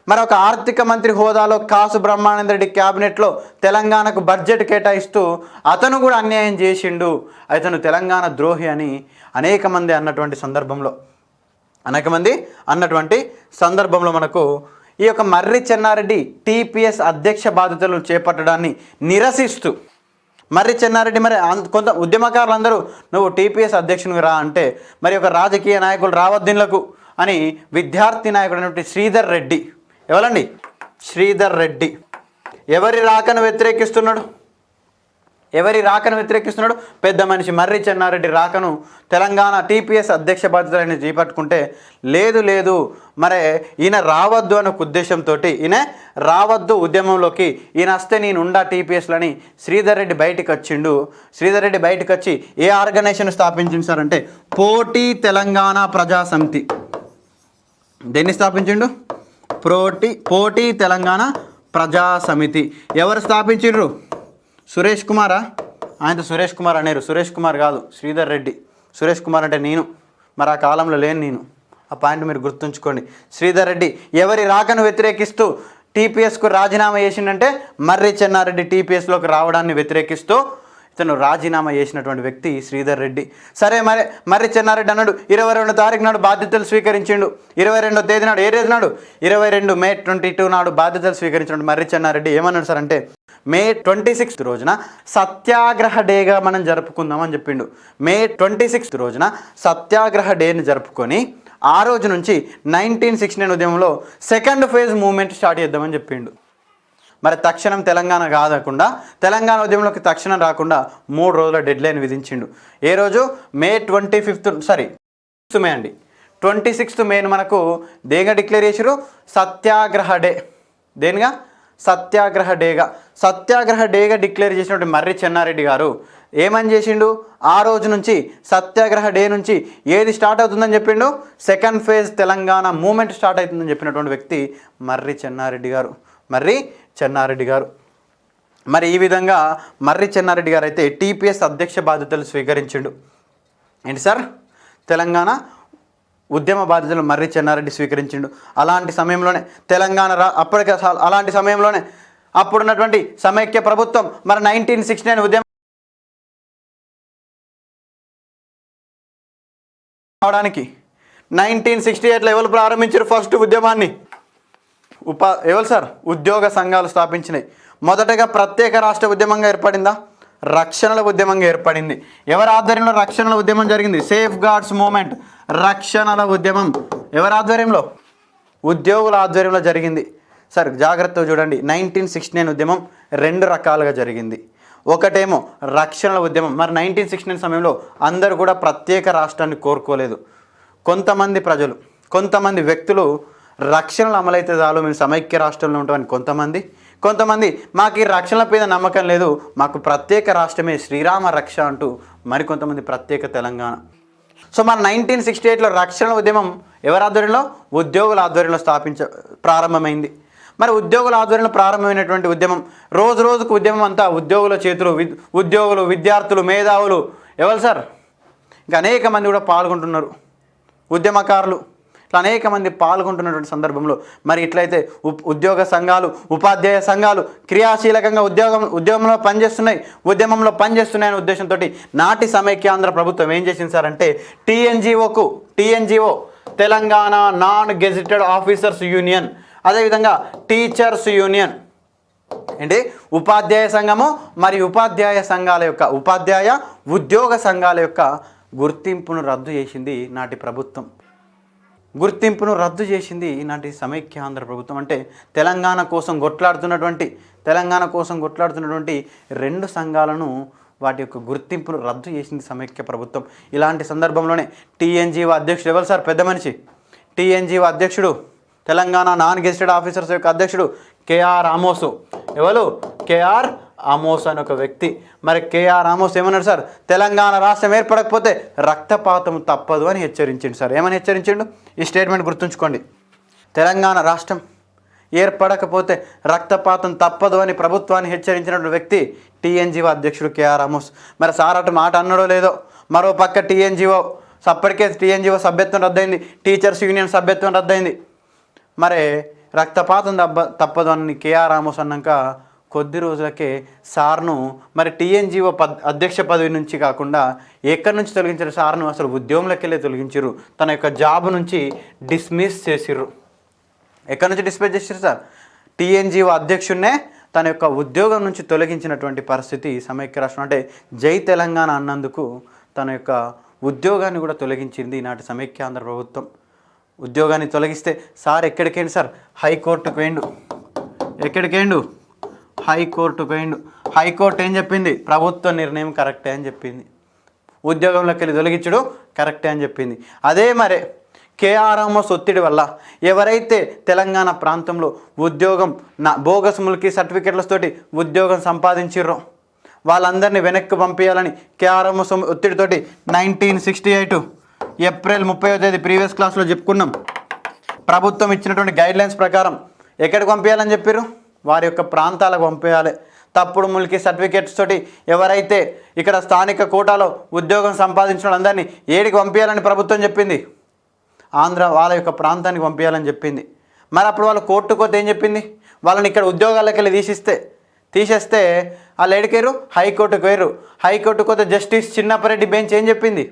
Speaker 1: మరొక ఆర్థిక మంత్రి హోదాలో కాసు బ్రహ్మానంద రెడ్డి క్యాబినెట్లో తెలంగాణకు బడ్జెట్ కేటాయిస్తూ అతను కూడా అన్యాయం చేసిండు, అతను తెలంగాణ ద్రోహి అని అనేక మంది అన్నటువంటి సందర్భంలో మనకు ఈ యొక్క మర్రి చెన్నారెడ్డి టీపీఎస్ అధ్యక్ష బాధ్యతలను చేపట్టడాన్ని నిరసిస్తూ మర్రి చెన్నారెడ్డి కొంత ఉద్యమకారులందరూ నువ్వు టీపీఎస్ అధ్యక్షునివి రా అంటే మరి ఒక రాజకీయ నాయకులు రావద్దీన్లకు అని విద్యార్థి నాయకుడు అయినటువంటి శ్రీధర్ రెడ్డి, ఎవరండి శ్రీధర్ రెడ్డి ఎవరి రాకను వ్యతిరేకిస్తున్నాడు? పెద్ద మనిషి మర్రి చెన్నారెడ్డి రాకను తెలంగాణ టీపీఎస్ అధ్యక్ష బాధ్యతలను చేపట్టుకుంటే లేదు మరి ఈయన రావద్దు అనే ఉద్దేశంతో ఈయన రావద్దు ఉద్యమంలోకి, ఈయన వస్తే నేను ఉండా టీపీఎస్లని శ్రీధర్ రెడ్డి బయటకు వచ్చిండు. శ్రీధర్ రెడ్డి బయటకు వచ్చి ఏ ఆర్గనైజేషన్ స్థాపించింది సార్ అంటే పోటీ తెలంగాణ ప్రజా సమితి. దేన్ని స్థాపించిండు? పోటీ తెలంగాణ ప్రజా సమితి. ఎవరు స్థాపించిండ్రు? సురేష్ కుమారా? ఆయనతో సురేష్ కుమార్ అనేరు. సురేష్ కుమార్ కాదు, శ్రీధర్ రెడ్డి. సురేష్ కుమార్ అంటే నేను, మరి ఆ కాలంలో లేను నేను. ఆ పాయింట్ మీరు గుర్తుంచుకోండి. శ్రీధర్ రెడ్డి ఎవరి రాకను వ్యతిరేకిస్తూ టీపీఎస్కు రాజీనామా చేసిండంటే మర్రి చెన్నారెడ్డి టీపీఎస్లోకి రావడాన్ని వ్యతిరేకిస్తూ ఇతను రాజీనామా చేసినటువంటి వ్యక్తి శ్రీధర్ రెడ్డి. సరే మర్రి చెన్నారెడ్డి అన్నాడు 22 తారీఖు నాడు బాధ్యతలు స్వీకరించిండు. 22వ తేదీ నాడు, ఏ రోజు నాడు 22 మే 22 నాడు బాధ్యతలు స్వీకరించినప్పుడు మర్రి చెన్నారెడ్డి ఏమన్నాడు సార్ అంటే మే 26 రోజున సత్యాగ్రహ డేగా మనం జరుపుకుందామని చెప్పిండు. మే 26 రోజున సత్యాగ్రహ డేని జరుపుకొని ఆ రోజు నుంచి 1969 ఉద్యమంలో సెకండ్ ఫేజ్ మూవ్మెంట్ స్టార్ట్ చేద్దామని చెప్పిండు. మరి తక్షణం తెలంగాణ కాదకుండా తెలంగాణ ఉద్యమంలోకి తక్షణం రాకుండా 3 రోజుల డెడ్ లైన్ విధించిండు. ఏ రోజు? మే 26 మే అండి. 26 మేను మనకు దేనిగా డిక్లేర్ చేసారు? సత్యాగ్రహ డే. దేనిగా? సత్యాగ్రహ డేగా డిక్లేర్ చేసినటువంటి మర్రి చెన్నారెడ్డి గారు ఏమని చేసిండు? ఆ రోజు నుంచి సత్యాగ్రహ డే నుంచి ఏది స్టార్ట్ అవుతుందని చెప్పిండు? Second phase Telangana movement start అవుతుందని చెప్పినటువంటి వ్యక్తి మర్రి చెన్నారెడ్డి గారు. మరి ఈ విధంగా మర్రి చెన్నారెడ్డి గారు అయితే టీపీఎస్ అధ్యక్ష బాధ్యతలు స్వీకరించిండు. ఏంటి సార్? తెలంగాణ ఉద్యమ బాధ్యతలు మర్రి చెన్నారెడ్డి స్వీకరించిండు. అలాంటి సమయంలోనే అలాంటి సమయంలోనే అప్పుడున్నటువంటి సమైక్య ప్రభుత్వం మరి 1969 ఉద్యమం అవడానికి 1968లో ఎవరు ప్రారంభించారు ఫస్ట్ ఉద్యమాన్ని? ఎవరు సార్? ఉద్యోగ సంఘాలు స్థాపించినాయి. మొదటగా ప్రత్యేక రాష్ట్ర ఉద్యమంగా ఏర్పడిందా? రక్షణల ఉద్యమంగా ఏర్పడింది. ఎవరి ఆధ్వర్యంలో రక్షణల ఉద్యమం జరిగింది? Safe guards moment. రక్షణల ఉద్యమం ఎవరి ఆధ్వర్యంలో? ఉద్యోగుల ఆధ్వర్యంలో జరిగింది. సార్ జాగ్రత్తగా చూడండి, 1969 ఉద్యమం 2 రకాలుగా జరిగింది. ఒకటేమో రక్షణల ఉద్యమం. మరి 1969 సమయంలో అందరూ కూడా ప్రత్యేక రాష్ట్రాన్ని కోరుకోలేదు. కొంతమంది ప్రజలు, కొంతమంది వ్యక్తులు రక్షణలు అమలైతే చాలు మేము సమైక్య రాష్ట్రంలో ఉంటామని కొంతమంది మాకు ఈ రక్షణల మీద నమ్మకం లేదు, మాకు ప్రత్యేక రాష్ట్రమే శ్రీరామ రక్ష అంటూ మరికొంతమంది ప్రత్యేక తెలంగాణ. సో మన 1968లో రక్షణల ఉద్యమం ఎవరి ఆధ్వర్యంలో? ఉద్యోగుల ఆధ్వర్యంలో ప్రారంభమైంది. మరి ఉద్యోగుల ఆధ్వర్యంలో ప్రారంభమైనటువంటి ఉద్యమం రోజు రోజుకు ఉద్యమం అంతా ఉద్యోగుల చేతులు, ఉద్యోగులు, విద్యార్థులు, మేధావులు ఎవరు సార్ ఇంకా అనేక మంది కూడా పాల్గొంటున్నారు. ఉద్యమకారులు ఇట్లా అనేక మంది పాల్గొంటున్నటువంటి సందర్భంలో మరి ఇట్లయితే ఉద్యోగ సంఘాలు, ఉపాధ్యాయ సంఘాలు క్రియాశీలకంగా ఉద్యమంలో పనిచేస్తున్నాయనే ఉద్దేశంతో నాటి సమైక్యాంధ్ర ప్రభుత్వం ఏం చేసింది సార్ అంటే TNGO Telangana non gazetted officers union, అదేవిధంగా టీచర్స్ యూనియన్ ఏంటి ఉపాధ్యాయ సంఘము మరియు ఉపాధ్యాయ ఉద్యోగ సంఘాల యొక్క గుర్తింపును రద్దు చేసింది నాటి ప్రభుత్వం. నాటి సమైక్యాంధ్ర ప్రభుత్వం. అంటే తెలంగాణ కోసం కొట్లాడుతున్నటువంటి 2 సంఘాలను వాటి యొక్క గుర్తింపును రద్దు చేసింది సమైక్య ప్రభుత్వం. ఇలాంటి సందర్భంలోనే టీఎన్జిఓ అధ్యక్షుడు ఎవరు సార్? పెద్ద మనిషి. టీఎన్జిఓ అధ్యక్షుడు, తెలంగాణ నాన్ గెజిటెడ్ ఆఫీసర్స్ యొక్క అధ్యక్షుడు కేఆర్ ఆమోస్. ఎవరు? కేఆర్ ఆమోస్ అని ఒక వ్యక్తి. మరి కేఆర్ ఆమోస్ ఏమన్నాడు సార్? తెలంగాణ రాష్ట్రం ఏర్పడకపోతే రక్తపాతం తప్పదు అని హెచ్చరించిండు సార్. ఏమని హెచ్చరించిండు? ఈ స్టేట్మెంట్ గుర్తుంచుకోండి. తెలంగాణ రాష్ట్రం ఏర్పడకపోతే రక్తపాతం తప్పదు అని ప్రభుత్వాన్ని హెచ్చరించినటువంటి వ్యక్తి టీఎన్జీఓ అధ్యక్షుడు కేఆర్ ఆమోస్. మరి సార్ అటు మాట అన్నాడో లేదో, మరో పక్క టీఎన్జీఓ అప్పటికే టీఎన్జీఓ సభ్యత్వం రద్దయింది, టీచర్స్ యూనియన్ సభ్యత్వం రద్దయింది. మరి రక్తపాతం తప్పదు అని కేఆర్ ఆమోస్ అన్నాక కొద్ది రోజులకే సార్ను మరి టీఎన్జీఓ అధ్యక్ష పదవి నుంచి కాకుండా ఎక్కడి నుంచి తొలగించారు? సార్ను అసలు ఉద్యోగంలోకి వెళ్ళి తొలగించారు. తన యొక్క జాబ్ నుంచి డిస్మిస్ చేసిర్రు. ఎక్కడి నుంచి డిస్మిస్ చేసిర్రు సార్? టీఎన్జీఓ అధ్యక్షుడినే తన యొక్క ఉద్యోగం నుంచి తొలగించినటువంటి పరిస్థితి సమైక్య రాష్ట్రం. అంటే జై తెలంగాణ అన్నందుకు తన యొక్క ఉద్యోగాన్ని కూడా తొలగించింది ఈనాటి సమైక్యాంధ్ర ప్రభుత్వం. ఉద్యోగాన్ని తొలగిస్తే సార్ ఎక్కడికేంటి సార్? హైకోర్టుకు వేయండు. ఎక్కడికేండు? హైకోర్టుకు వేయండు. హైకోర్టు ఏం చెప్పింది? ప్రభుత్వ నిర్ణయం కరెక్టే అని చెప్పింది. ఉద్యోగంలోకి వెళ్ళి తొలగించడు కరెక్టే అని చెప్పింది. అదే మరే కేఆర్ ఆమోస్ ఒత్తిడి వల్ల ఎవరైతే తెలంగాణ ప్రాంతంలో ఉద్యోగం బోగస్ ముల్కీ సర్టిఫికెట్లతోటి ఉద్యోగం సంపాదించిర్రో వాళ్ళందరినీ వెనక్కి పంపించాలని కేఆర్ ఆమోస్ ఒత్తిడితోటి 1968 ఏప్రిల్ 30వ తేదీ ప్రీవియస్ క్లాస్లో చెప్పుకున్నాం. ప్రభుత్వం ఇచ్చినటువంటి గైడ్లైన్స్ ప్రకారం ఎక్కడికి పంపించాలని చెప్పారు? వారి యొక్క ప్రాంతాలకు పంపించాలి. తప్పుడు ముల్కీ సర్టిఫికేట్స్ తోటి ఎవరైతే ఇక్కడ స్థానిక కోటాలో ఉద్యోగం సంపాదించిన వాళ్ళందరినీ ఏడికి పంపించాలని ప్రభుత్వం చెప్పింది? ఆంధ్ర వాళ్ళ యొక్క ప్రాంతానికి పంపించాలని చెప్పింది. మరి అప్పుడు వాళ్ళు కోర్టుకు పోతే ఏం చెప్పింది? వాళ్ళని ఇక్కడ ఉద్యోగాలకు వెళ్ళి తీసేస్తే వాళ్ళు ఎడికారు? హైకోర్టుకు వేరు. హైకోర్టుకు పోతే జస్టిస్ చిన్నపరెడ్డి బెంచ్ ఏం చెప్పింది?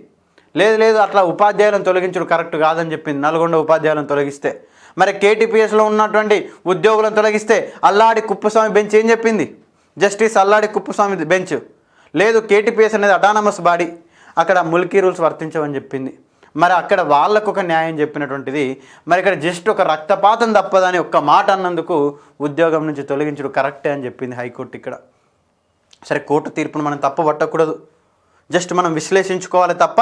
Speaker 1: లేదు అట్లా ఉపాధ్యాయులను తొలగించడం కరెక్ట్ కాదని చెప్పింది. నల్గొండ ఉపాధ్యాయులను తొలగిస్తే. మరి కేటీపీఎస్లో ఉన్నటువంటి ఉద్యోగులను తొలగిస్తే అల్లాడి కుప్పస్వామి బెంచ్ ఏం చెప్పింది? జస్టిస్ అల్లాడి కుప్పస్వామి బెంచ్ లేదు, కేటీపీఎస్ అనేది అటానమస్ బాడీ, అక్కడ ముల్కీ రూల్స్ వర్తించవని చెప్పింది. మరి అక్కడ వాళ్ళకు ఒక న్యాయం చెప్పినటువంటిది మరి ఇక్కడ జస్ట్ ఒక రక్తపాతం తప్పదని ఒక్క మాట అన్నందుకు ఉద్యోగం నుంచి తొలగించడం కరెక్టే అని చెప్పింది హైకోర్టు. ఇక్కడ సరే, కోర్టు తీర్పును మనం తప్పు పట్టకూడదు, జస్ట్ మనం విశ్లేషించుకోవాలి తప్ప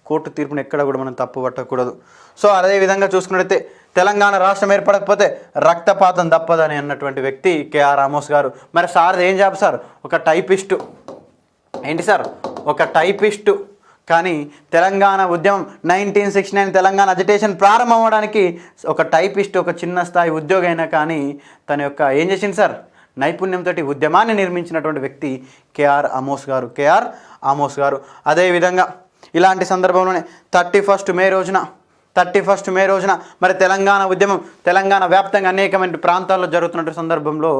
Speaker 1: కోర్టు తీర్పును ఎక్కడ కూడా మనం తప్పు పట్టకూడదు. సో అదేవిధంగా చూసుకున్నట్లయితే తెలంగాణ రాష్ట్రం ఏర్పడకపోతే రక్తపాతం తప్పదని అన్నటువంటి వ్యక్తి కేఆర్ ఆమోస్ గారు. మరి సార్ ఏం జాబ్ సార్? ఒక టైపిస్టు. ఏంటి సార్? ఒక టైపిస్టు. కానీ తెలంగాణ ఉద్యమం 1969 తెలంగాణ అజిటేషన్ ప్రారంభం అవ్వడానికి ఒక టైపిస్ట్, ఒక చిన్న స్థాయి ఉద్యోగి అయినా కానీ తన యొక్క ఏం చేసింది సార్? నైపుణ్యంతో ఉద్యమాన్ని నిర్మించినటువంటి వ్యక్తి కేఆర్ ఆమోస్ గారు. అదేవిధంగా ఇలాంటి సందర్భంలోనే 31 మే రోజున మరి తెలంగాణ ఉద్యమం తెలంగాణ వ్యాప్తంగా అనేకమైన ప్రాంతాల్లో జరుగుతున్న సందర్భంలో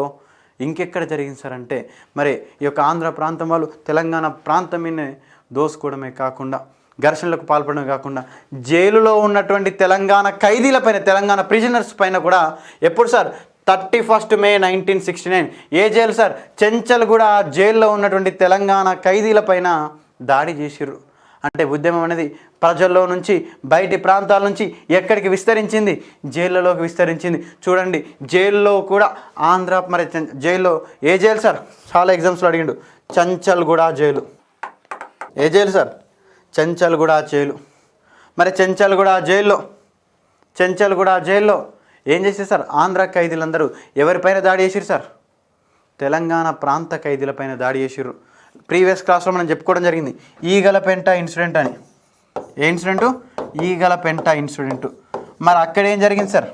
Speaker 1: ఇంకెక్కడ జరిగింది సార్ అంటే మరి ఈ యొక్క ఆంధ్ర ప్రాంతం వాళ్ళు తెలంగాణ ప్రాంతం మీద దోసుకోవడమే కాకుండా ఘర్షణలకు పాల్పడమే కాకుండా జైలులో ఉన్నటువంటి తెలంగాణ ఖైదీలపైన, తెలంగాణ ప్రిజనర్స్ పైన కూడా ఎప్పుడు సార్? 31 మే 1969. ఏ జైలు సార్? చెంచల్గూడ జైల్లో ఉన్నటువంటి తెలంగాణ ఖైదీలపైన దాడి చేసిర్రు. అంటే ఉద్యమం అనేది ప్రజల్లో నుంచి బయటి ప్రాంతాల నుంచి ఎక్కడికి విస్తరించింది? జైళ్ళలోకి విస్తరించింది. చూడండి, జైల్లో కూడా ఆంధ్ర మరి జైల్లో ఏ జైలు సార్? చాలా ఎగ్జామ్స్లో అడిగిండు. చెంచల్గూడ జైలు. ఏ జైలు సార్? చెంచల్గూడ జైలు. మరి చెంచల్గూడ జైల్లో ఏం చేశారు సార్? ఆంధ్ర ఖైదీలందరూ ఎవరిపైన దాడి చేసిరు సార్? తెలంగాణ ప్రాంత ఖైదీలపైన దాడి చేసిర్రు. ప్రీవియస్ క్లాస్లో మనం చెప్పుకోవడం జరిగింది ఈగలపెంట ఇన్సిడెంట్ అని. ఏ ఇన్సిడెంటు? ఈగలపెంట ఇన్సిడెంటు. మరి అక్కడ ఏం జరిగింది సార్?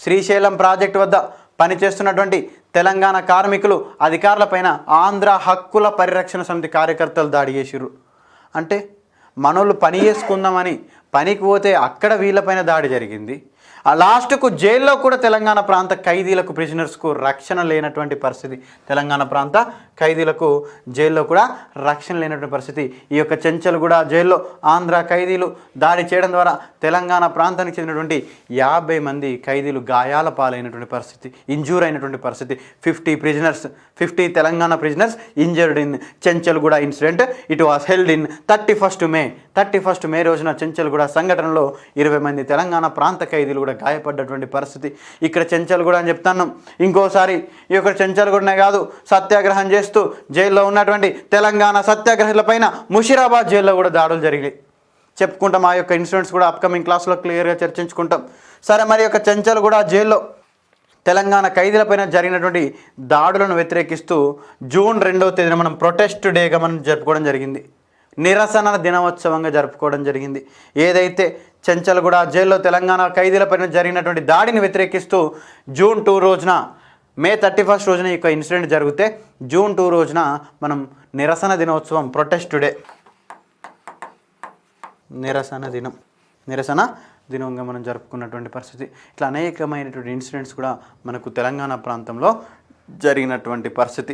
Speaker 1: శ్రీశైలం ప్రాజెక్టు వద్ద పనిచేస్తున్నటువంటి తెలంగాణ కార్మికులు అధికారులపైన ఆంధ్ర హక్కుల పరిరక్షణ సమితి కార్యకర్తలు దాడి చేసిర్రు. అంటే మనోళ్ళు పని చేసుకుందామని పనికి పోతే అక్కడ వీళ్ళపైన దాడి జరిగింది. ఆ లాస్ట్కు జైల్లో కూడా తెలంగాణ ప్రాంత ఖైదీలకు, ప్రిజనర్స్కు రక్షణ లేనటువంటి పరిస్థితి. తెలంగాణ ప్రాంత ఖైదీలకు జైల్లో కూడా రక్షణ లేనటువంటి పరిస్థితి. ఈ యొక్క చెంచల్గూడ జైల్లో ఆంధ్ర ఖైదీలు దాడి చేయడం ద్వారా తెలంగాణ ప్రాంతానికి చెందినటువంటి 50 మంది ఖైదీలు గాయాల పాలైనటువంటి పరిస్థితి, ఇంజూర్ అయినటువంటి పరిస్థితి. 50 Telangana prisoners injured in Chanchalguda incident. It was held in 31 మే రోజున చెంచల్గూడ సంఘటనలో 20 మంది తెలంగాణ ప్రాంత ఖైదీలు కూడా గాయపడ్డటువంటి పరిస్థితి. ఇక్కడ చెంచల్గూడ అని చెప్తాను. ఇంకోసారి ఈ యొక్క చెంచల్గూడనే కాదు, సత్యాగ్రహం చేస్తూ జైల్లో ఉన్నటువంటి తెలంగాణ సత్యాగ్రహులపైన ముషిరాబాద్ జైల్లో కూడా దాడులు జరిగాయి. చెప్పుకుంటాం. ఆ యొక్క ఇన్సిడెంట్స్ కూడా అప్కమింగ్ క్లాస్లో క్లియర్గా చర్చించుకుంటాం. సరే, మరి యొక్క చెంచల్గూడ జైల్లో తెలంగాణ ఖైదీలపైన జరిగినటువంటి దాడులను వ్యతిరేకిస్తూ జూన్ 2వ తేదీన మనం ప్రొటెస్ట్ డేగా మనం జరుపుకోవడం జరిగింది. నిరసన దినోత్సవంగా జరుపుకోవడం జరిగింది. ఏదైతే చెంచల్గూడ జైల్లో తెలంగాణ ఖైదీలపైన జరిగినటువంటి దాడిని వ్యతిరేకిస్తూ జూన్ 2 రోజున మే 31 రోజున ఈ యొక్క ఇన్సిడెంట్ జరిగితే జూన్ 2 రోజున మనం నిరసన దినోత్సవం ప్రొటెస్ట్ డే నిరసన దినంగా మనం జరుపుకున్నటువంటి పరిస్థితి. ఇట్లా అనేకమైనటువంటి ఇన్సిడెంట్స్ కూడా మనకు తెలంగాణ ప్రాంతంలో జరిగినటువంటి పరిస్థితి.